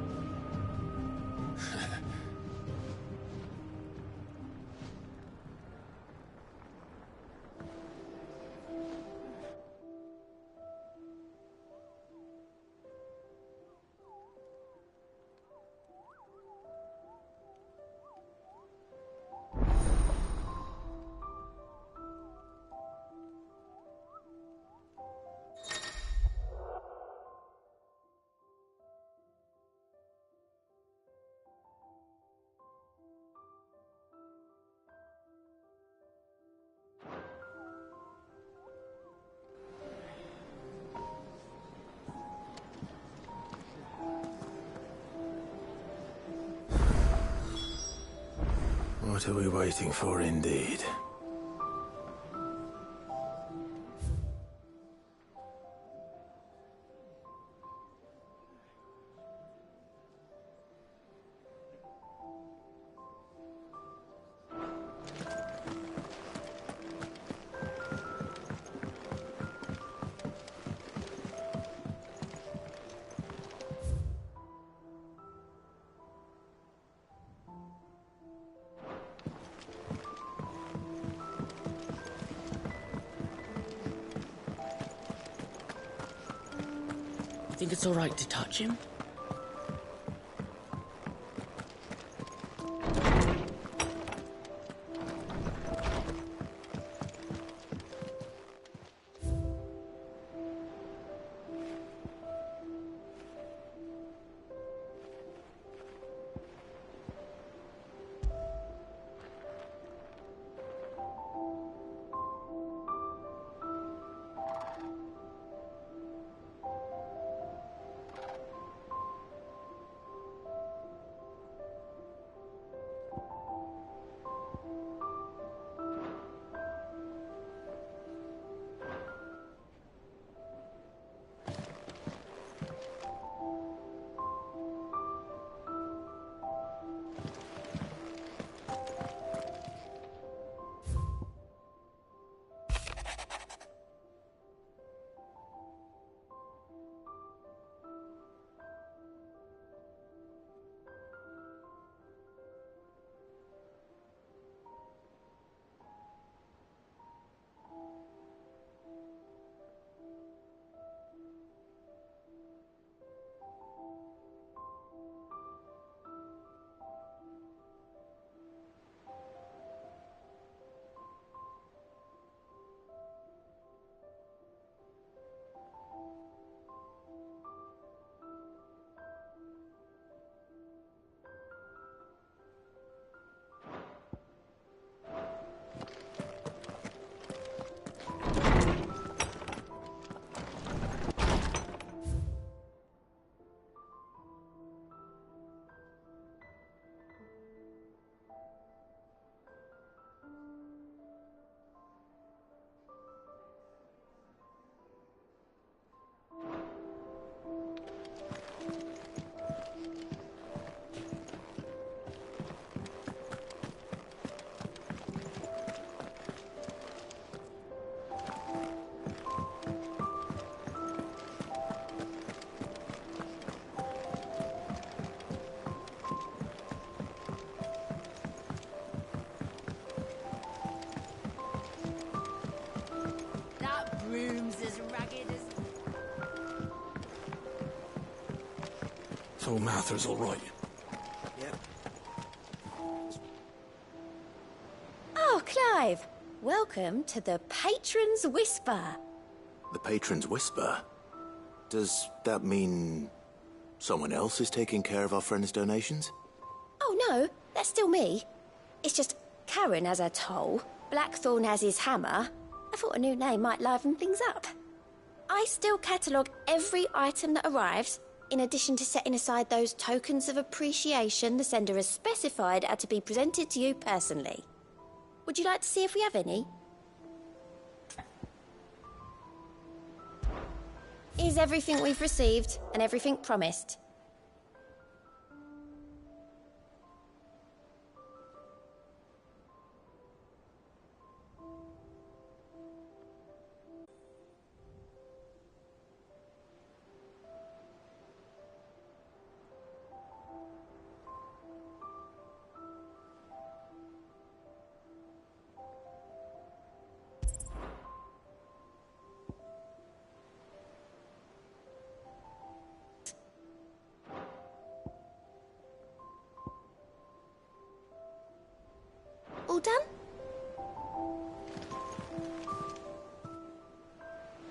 What are we waiting for, indeed? Think it's all right to touch him? room's as ragged as... So Martha's all right. Yep. Oh, Clive! Welcome to the Patron's Whisper. The Patron's Whisper? Does that mean someone else is taking care of our friend's donations? Oh no, that's still me. It's just Karen has her toll, Blackthorn has his hammer. I thought a new name might liven things up. I still catalogue every item that arrives, in addition to setting aside those tokens of appreciation the sender has specified are to be presented to you personally. Would you like to see if we have any? Here's everything we've received and everything promised. All done?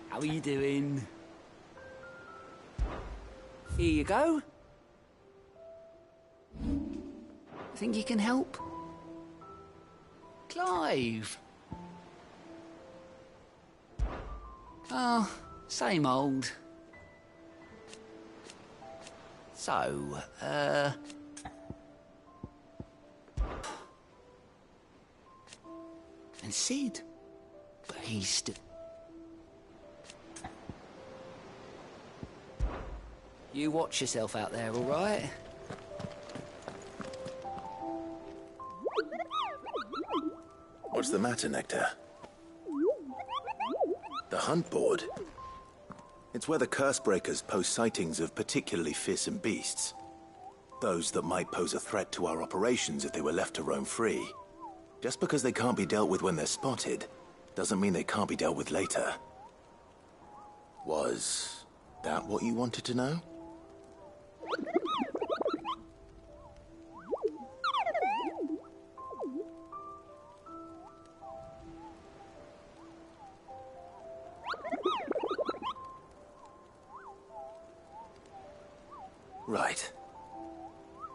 How are you doing? Here you go. Think you can help? Clive. Oh, same old. So, and Sid, but he's still... You watch yourself out there, all right? What's the matter, Nectar? The hunt board? It's where the Cursebreakers post sightings of particularly fearsome beasts. Those that might pose a threat to our operations if they were left to roam free. Just because they can't be dealt with when they're spotted, doesn't mean they can't be dealt with later. Was that what you wanted to know? Right.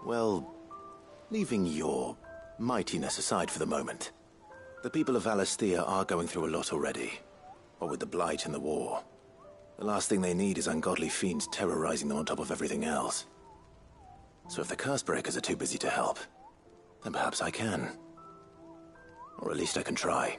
Well, leaving your mightiness aside for the moment, the people of Valisthea are going through a lot already. What with the Blight and the war. The last thing they need is ungodly fiends terrorizing them on top of everything else. So if the Cursebreakers are too busy to help, then perhaps I can. Or at least I can try.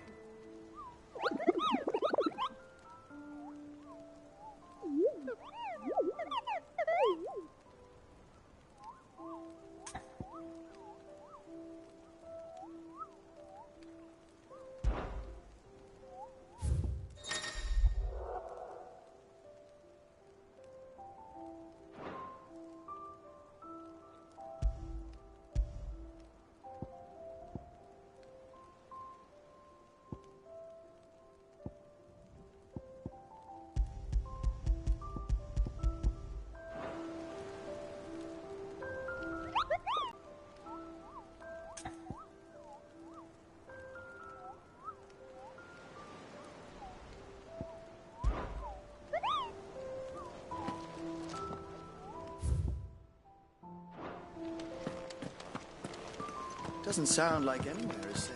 Doesn't sound like anywhere is safe.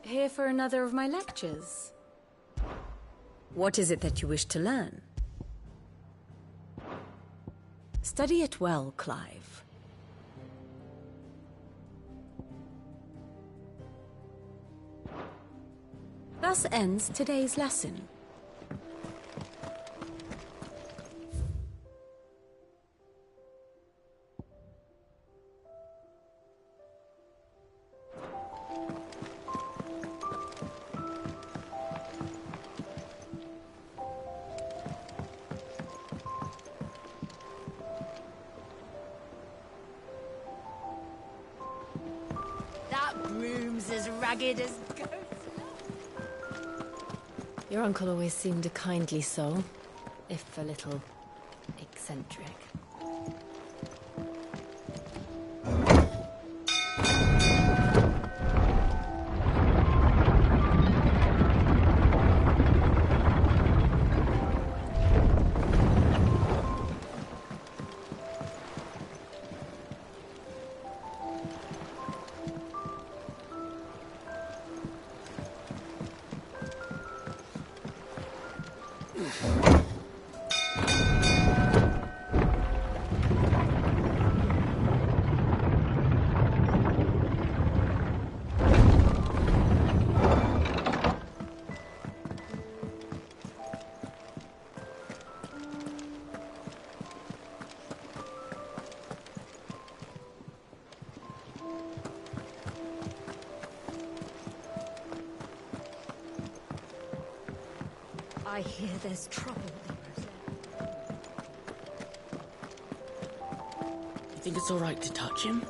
Here for another of my lectures. What is it that you wish to learn? Study it well, Clive. Thus ends today's lesson. That broom's as ragged as ghosts. Your uncle always seemed a kindly soul, if a little eccentric. I hear there's trouble. You think it's all right to touch him?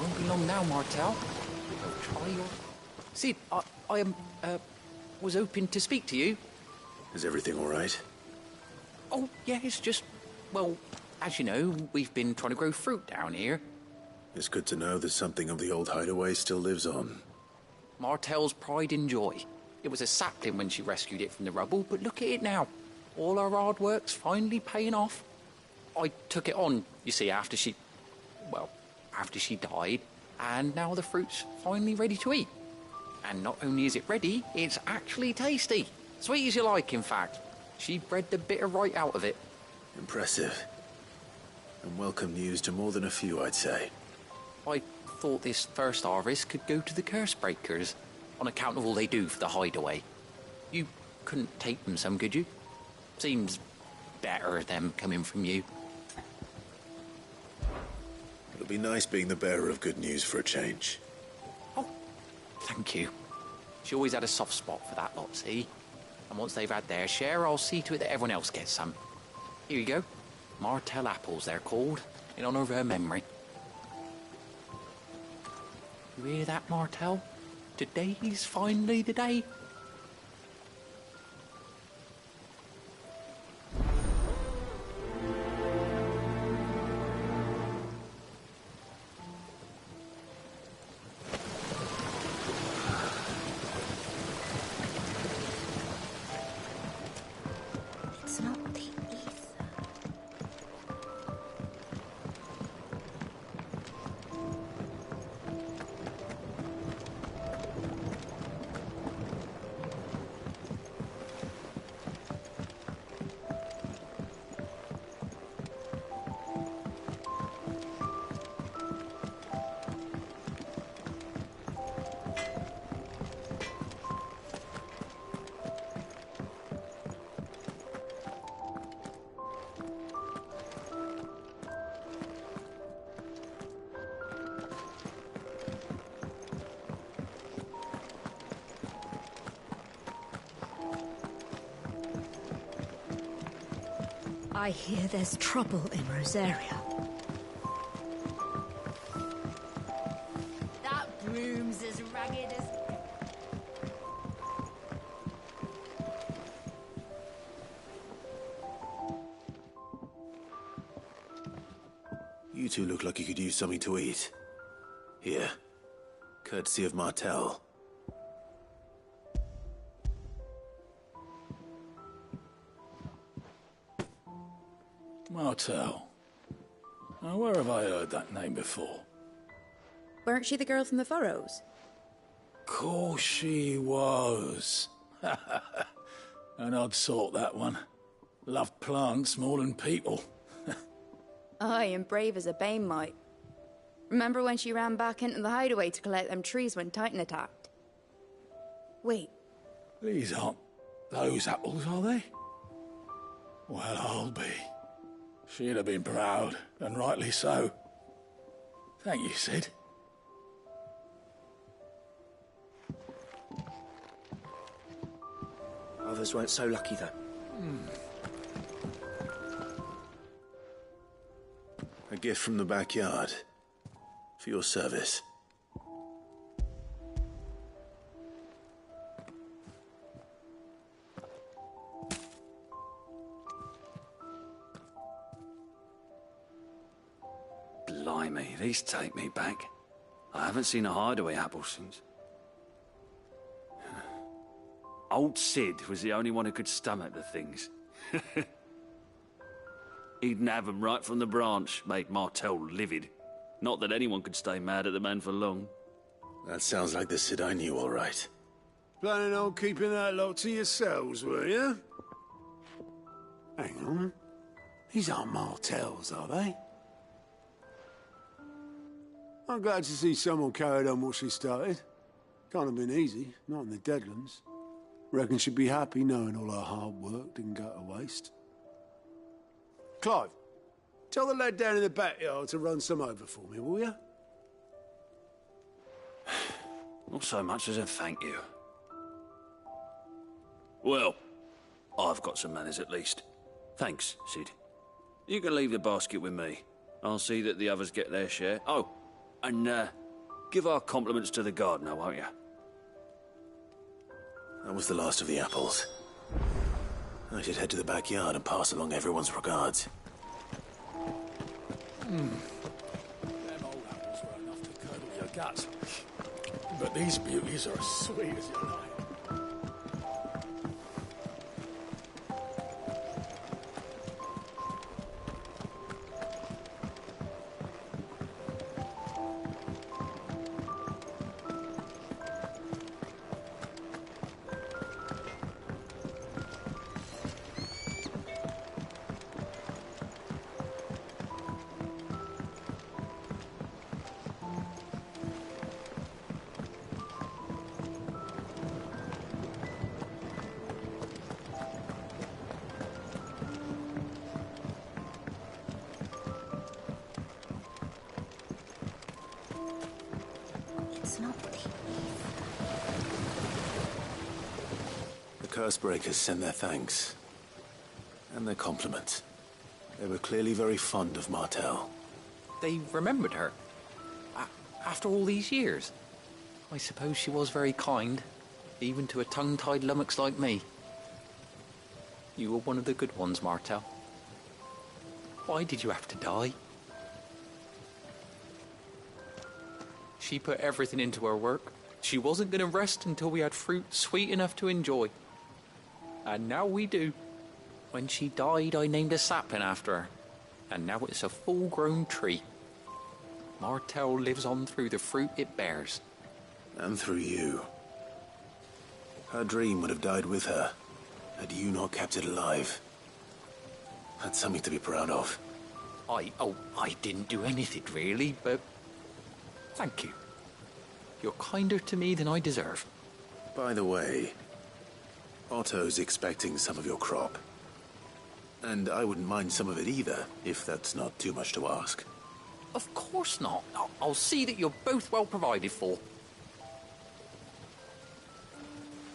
Won't be long now, Martel. Try your... Sid, I was hoping to speak to you. Is everything all right? Oh, yeah, it's just... Well, as you know, we've been trying to grow fruit down here. It's good to know that something of the old hideaway still lives on. Martel's pride and joy. It was a sapling when she rescued it from the rubble, but look at it now. All our hard work's finally paying off. I took it on, you see, after she died, and now the fruit's finally ready to eat. And not only is it ready, it's actually tasty. Sweet as you like, in fact. She bred the bitter right out of it. Impressive. And welcome news to more than a few, I'd say. I thought this first harvest could go to the curse breakers, on account of all they do for the hideaway. You couldn't take them some, could you? Seems better them coming from you. It'll be nice being the bearer of good news for a change. Oh, thank you. She always had a soft spot for that lot, see? And once they've had their share, I'll see to it that everyone else gets some. Here you go. Martel apples, they're called, in honour of her memory. You hear that, Martel? Today's finally the day. It's not the ether. I hear there's trouble in Rosaria. That broom's as ragged as... You two look like you could use something to eat. Here. Courtesy of Martel. Martel, Now, where have I heard that name before? Weren't she the girl from the Furrows? Course she was. An odd sort, that one. Loved plants more than people. Aye, and brave as a bane might. Remember when she ran back into the hideaway to collect them trees when Titan attacked? Wait. These aren't those apples, are they? Well, I'll be. She'd have been proud, and rightly so. Thank you, Sid. Others weren't so lucky, though. A gift from the backyard. For your service. Blimey, these take me back. I haven't seen a hideaway apple since. Old Sid was the only one who could stomach the things. He'd nab 'em right from the branch, made Martel livid. Not that anyone could stay mad at the man for long. That sounds like the Sid I knew, all right. Planning on keeping that lot to yourselves, were you? Hang on. These aren't Martels, are they? I'm glad to see someone carried on what she started. Can't have been easy, not in the Deadlands. Reckon she'd be happy knowing all her hard work didn't go to waste. Clive, tell the lad down in the backyard to run some over for me, will you? Not so much as a thank you. Well, I've got some manners at least. Thanks, Sid. You can leave the basket with me. I'll see that the others get their share. Oh, and give our compliments to the gardener, won't you? That was the last of the apples. I should head to the backyard and pass along everyone's regards. Them old apples were enough to curdle your guts. But these beauties are as sweet as you like. It's not The Cursebreakers sent their thanks. And their compliments. They were clearly very fond of Martel. They remembered her. After all these years. I suppose she was very kind, even to a tongue-tied lummox like me. You were one of the good ones, Martel. Why did you have to die? She put everything into her work. She wasn't going to rest until we had fruit sweet enough to enjoy. And now we do. When she died, I named a sapling after her. And now it's a full-grown tree. Martel lives on through the fruit it bears. And through you. Her dream would have died with her, had you not kept it alive. That's something to be proud of. I didn't do anything really, but thank you. You're kinder to me than I deserve. By the way, Otto's expecting some of your crop. And I wouldn't mind some of it either, if that's not too much to ask. Of course not. I'll see that you're both well provided for.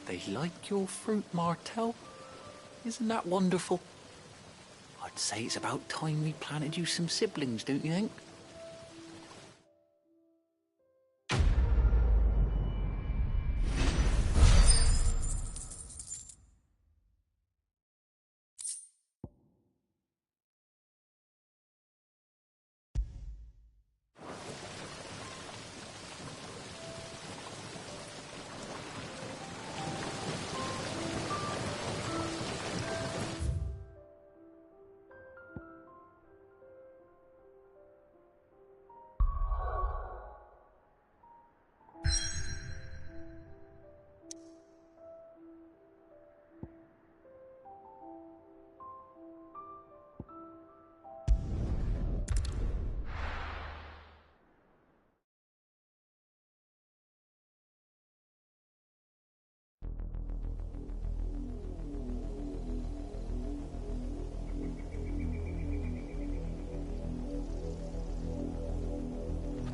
They like your fruit, Martel. Isn't that wonderful? I'd say it's about time we planted you some siblings, don't you think?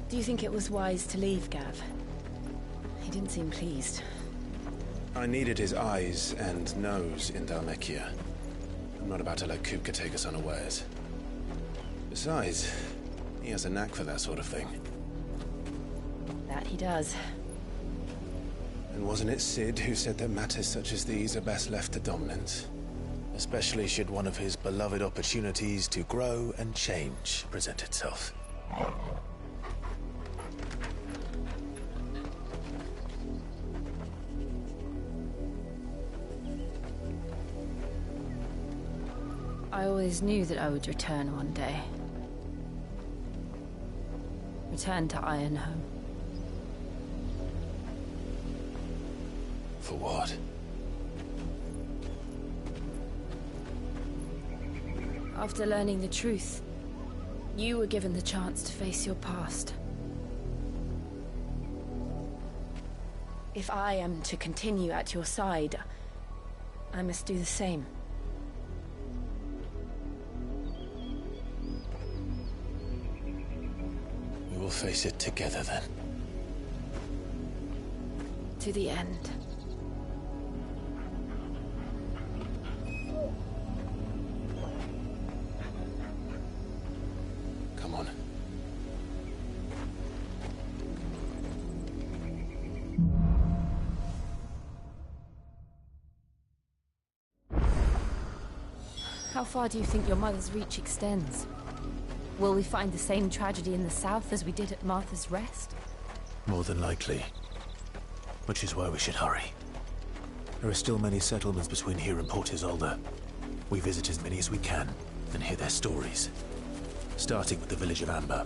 Do you think it was wise to leave, Gav? He didn't seem pleased. I needed his eyes and nose in Dhalmekia. I'm not about to let Kupka take us unawares. Besides, he has a knack for that sort of thing. That he does. And wasn't it Sid who said that matters such as these are best left to dominance? Especially should one of his beloved opportunities to grow and change present itself. I always knew that I would return one day. Return to Ironhome. For what? After learning the truth, you were given the chance to face your past. If I am to continue at your side, I must do the same. We will face it together then. To the end. Come on. How far do you think your mother's reach extends? Will we find the same tragedy in the south as we did at Martha's Rest? More than likely. Which is why we should hurry. There are still many settlements between here and Port Isolde. We visit as many as we can and hear their stories. Starting with the village of Amber.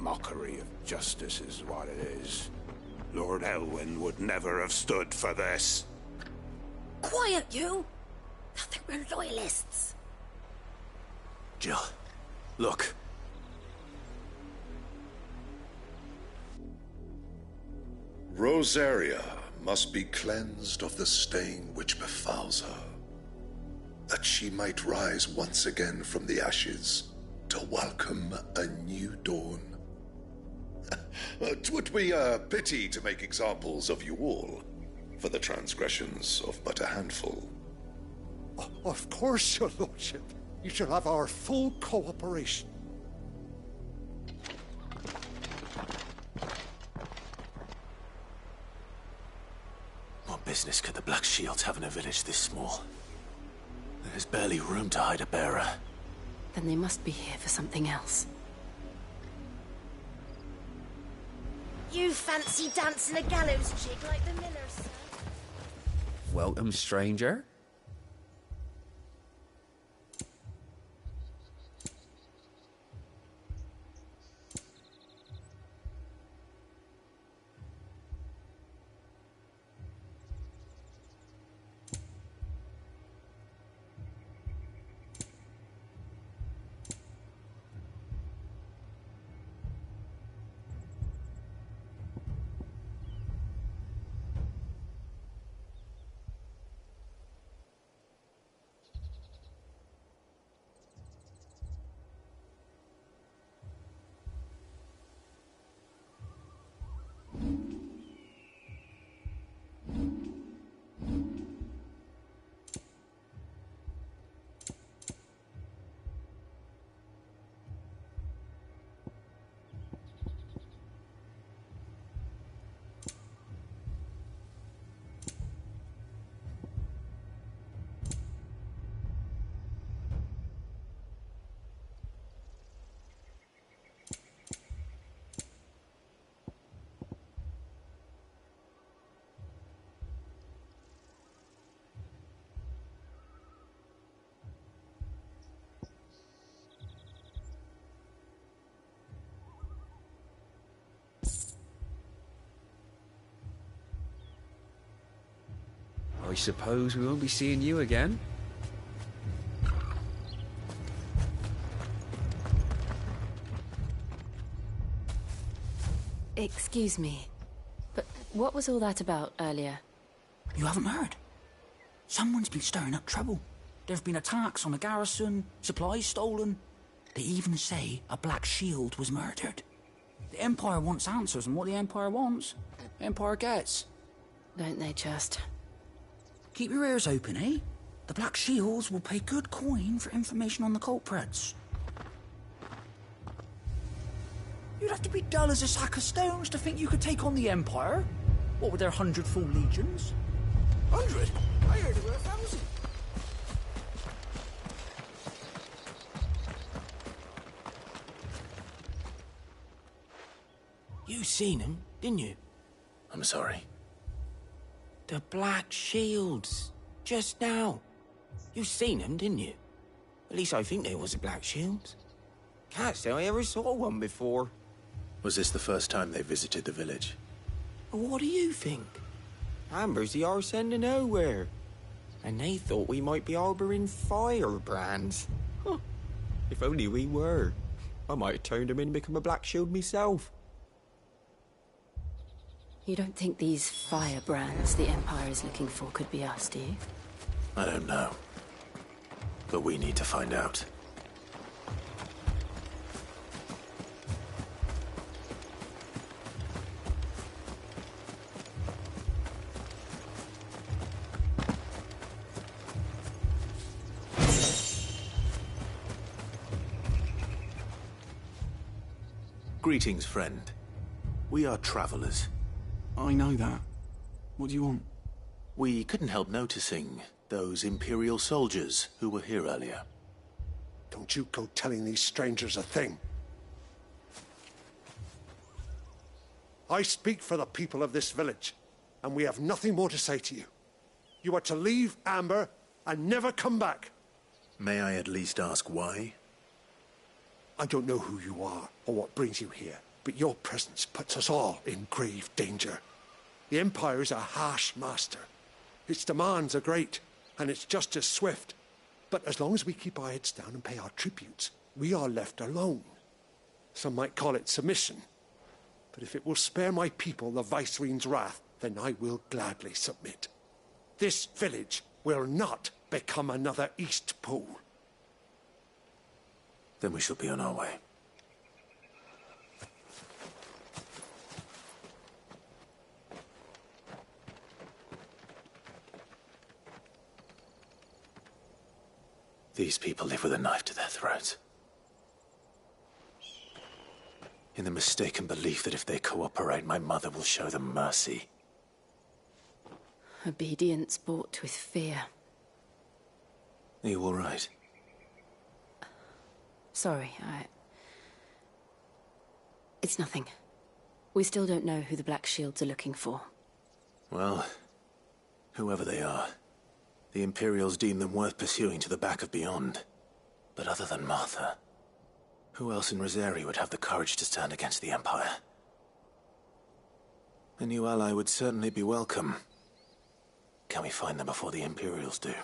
Mockery of justice is what it is. Lord Elwyn would never have stood for this. Quiet, you! I think we're loyalists. Jill, look. Rosaria must be cleansed of the stain which befouls her, that she might rise once again from the ashes to welcome a new dawn. 'Twould be a pity to make examples of you all, for the transgressions of but a handful. Of course, your lordship. You shall have our full cooperation. What business could the Black Shields have in a village this small? There's barely room to hide a bearer. Then they must be here for something else. You fancy dancing a gallows jig like the miller, sir? Welcome, stranger. I suppose we won't be seeing you again. Excuse me, but what was all that about earlier? You haven't heard? Someone's been stirring up trouble. There have been attacks on the garrison, supplies stolen. They even say a Black Shield was murdered. The Empire wants answers, and what the Empire wants, the Empire gets. Don't they just? Keep your ears open, eh? The Black Shields will pay good coin for information on the culprits. You'd have to be dull as a sack of stones to think you could take on the Empire. What with their 100 full legions? 100? I heard there were 1,000. You seen him, didn't you? I'm sorry. The Black Shields. Just now. You seen them, didn't you? At least I think they was a Black Shields. Can't say I ever saw one before. Was this the first time they visited the village? What do you think? Amber's the arse end of nowhere. And they thought we might be harbouring firebrands. Huh. If only we were. I might have turned them in and become a Black Shield myself. You don't think these firebrands the Empire is looking for could be us, do you? I don't know. But we need to find out. Greetings, friend. We are travelers. I know that. What do you want? We couldn't help noticing those Imperial soldiers who were here earlier. Don't you go telling these strangers a thing. I speak for the people of this village, and we have nothing more to say to you. You are to leave Amber and never come back. May I at least ask why? I don't know who you are or what brings you here, but your presence puts us all in grave danger. The Empire is a harsh master. Its demands are great, and its justice swift. But as long as we keep our heads down and pay our tributes, we are left alone. Some might call it submission. But if it will spare my people the Viceroy's wrath, then I will gladly submit. This village will not become another East Pool. Then we shall be on our way. These people live with a knife to their throats. In the mistaken belief that if they cooperate, my mother will show them mercy. Obedience bought with fear. Are you all right? Sorry, It's nothing. We still don't know who the Black Shields are looking for. Well, whoever they are, the Imperials deem them worth pursuing to the back of beyond. But other than Martha, who else in Rosari would have the courage to stand against the Empire? A new ally would certainly be welcome. Can we find them before the Imperials do?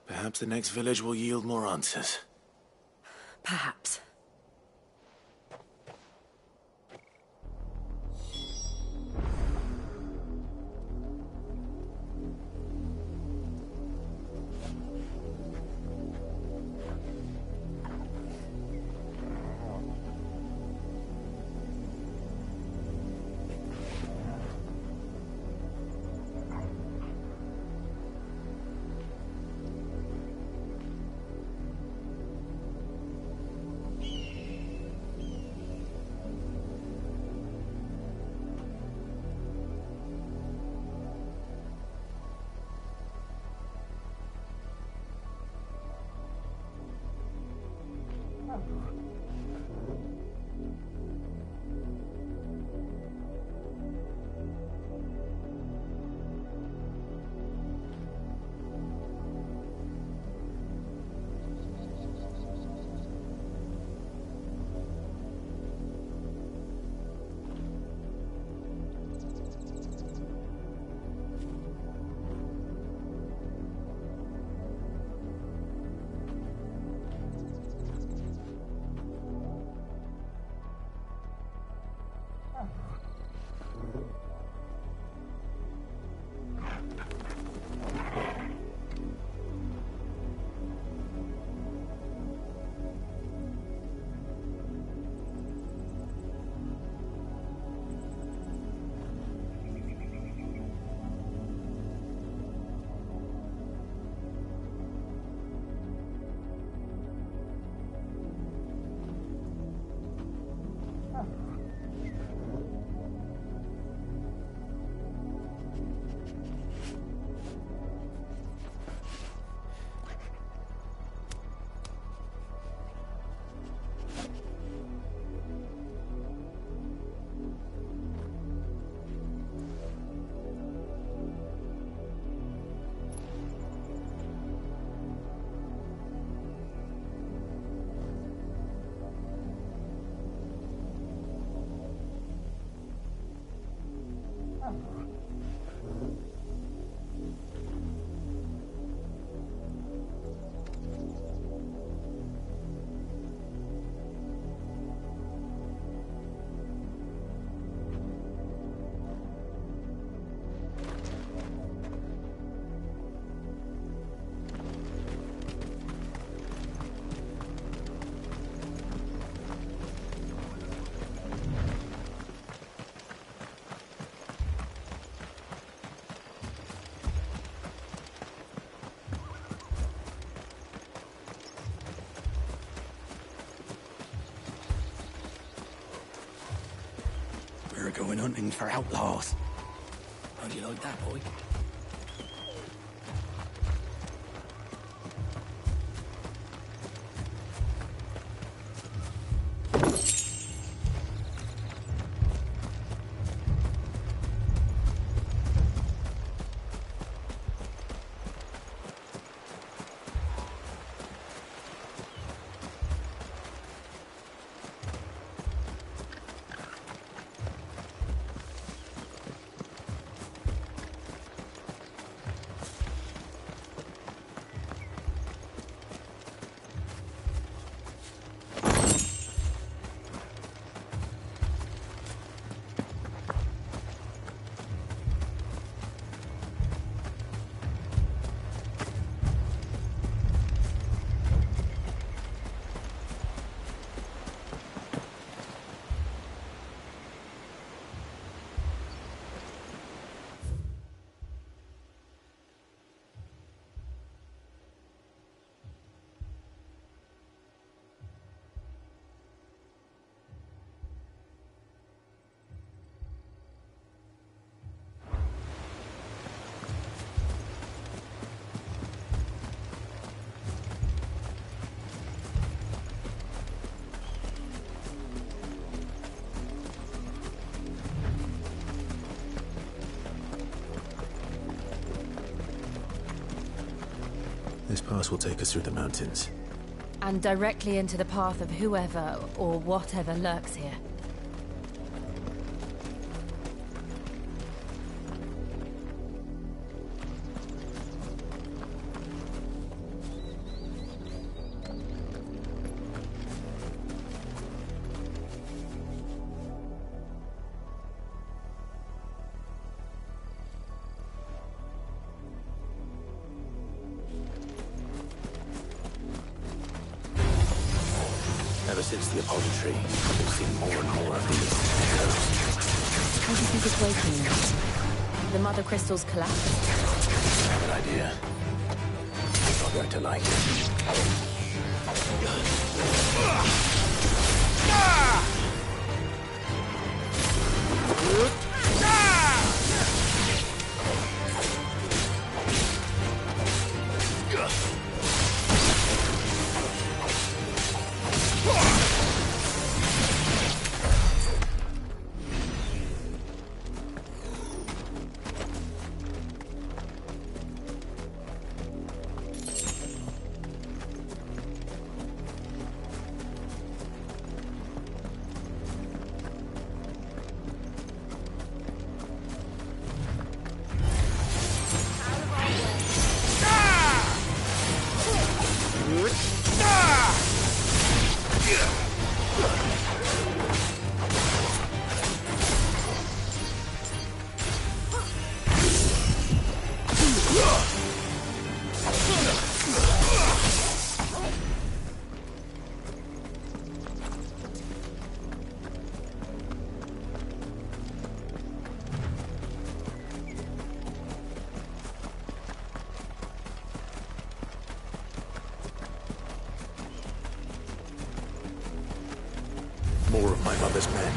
Perhaps the next village will yield more answers. Perhaps. been hunting for outlaws. How do you like that, boy? This pass will take us through the mountains. And directly into the path of whoever or whatever lurks here. Ever since the Apollo tree, we've seen more and more of these echoes. How do you think it's waking? The mother crystals collapsed? I have an idea. You're not going to like it. More of my mother's men.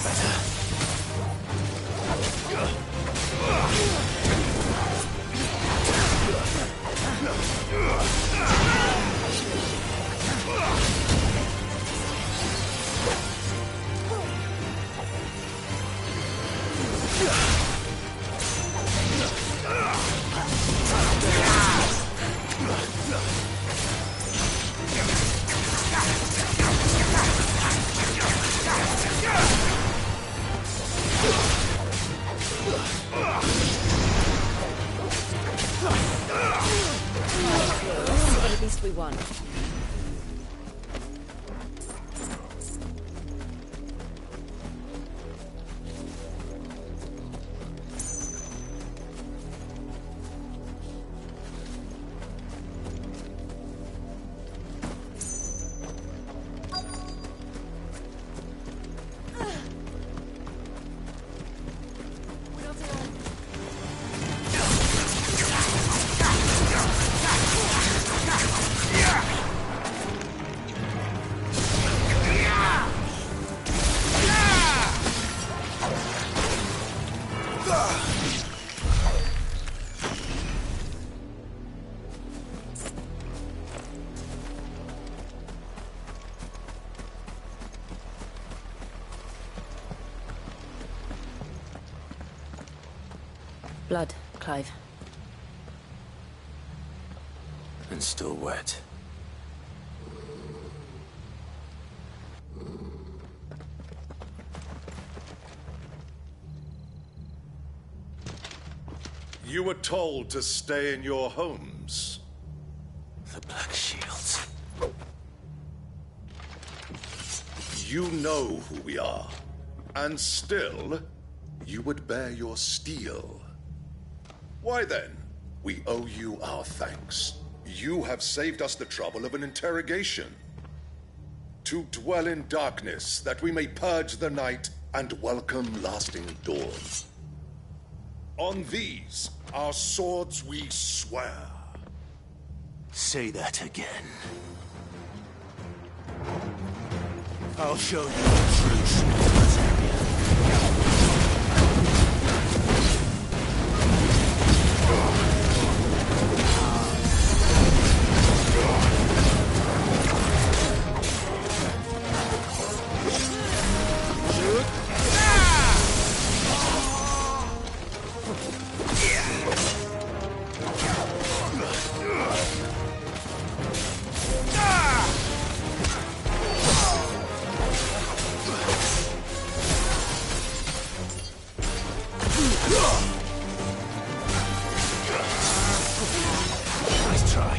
better. But at least we won. Blood, Clive. And still wet. You were told to stay in your homes. The Black Shields. You know who we are. And still, you would bear your steel. Why then, we owe you our thanks. You have saved us the trouble of an interrogation. To dwell in darkness, that we may purge the night and welcome lasting dawn. On these, our swords we swear. Say that again. I'll show you the truth, Nice try.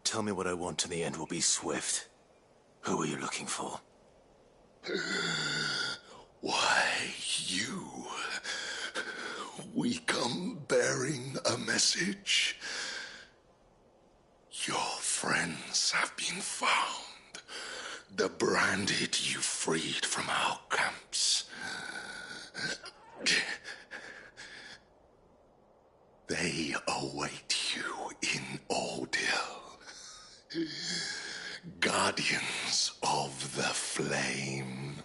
Tell me what I want and the end will be swift. Who are you looking for? Why, you. We come bearing a message. Your friends have been found. The branded you freed from our camps. They await you in Ordeal. Guardians of the Flame.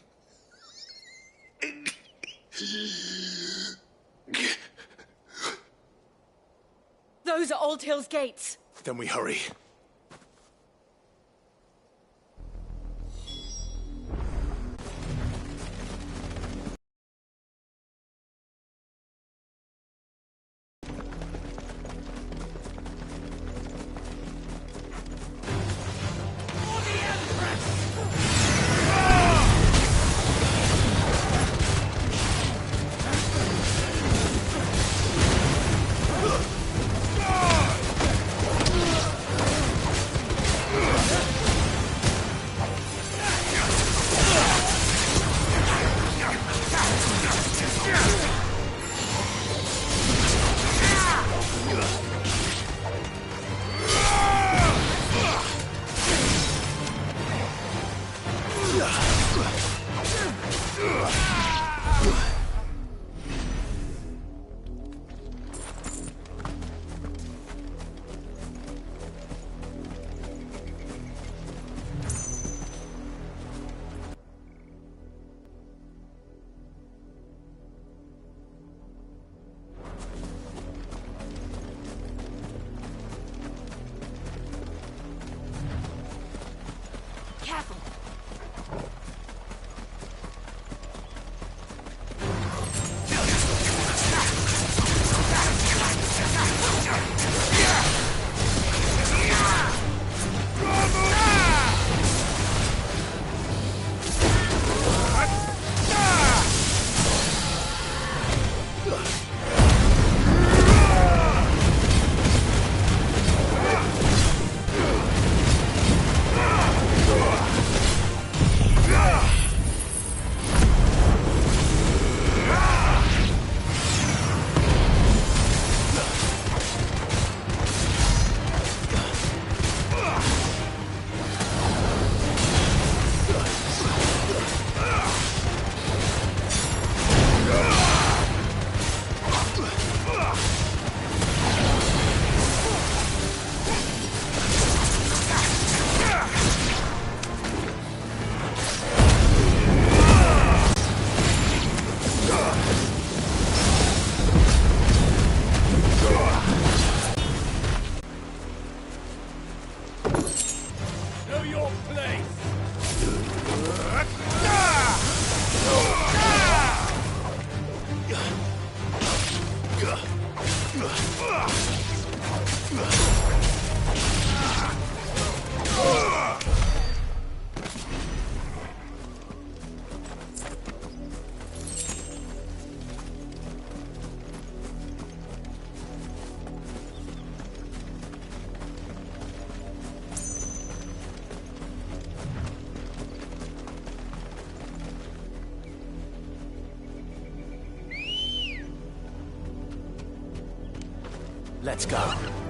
Those are Old Hill's gates. Then we hurry. Let's go.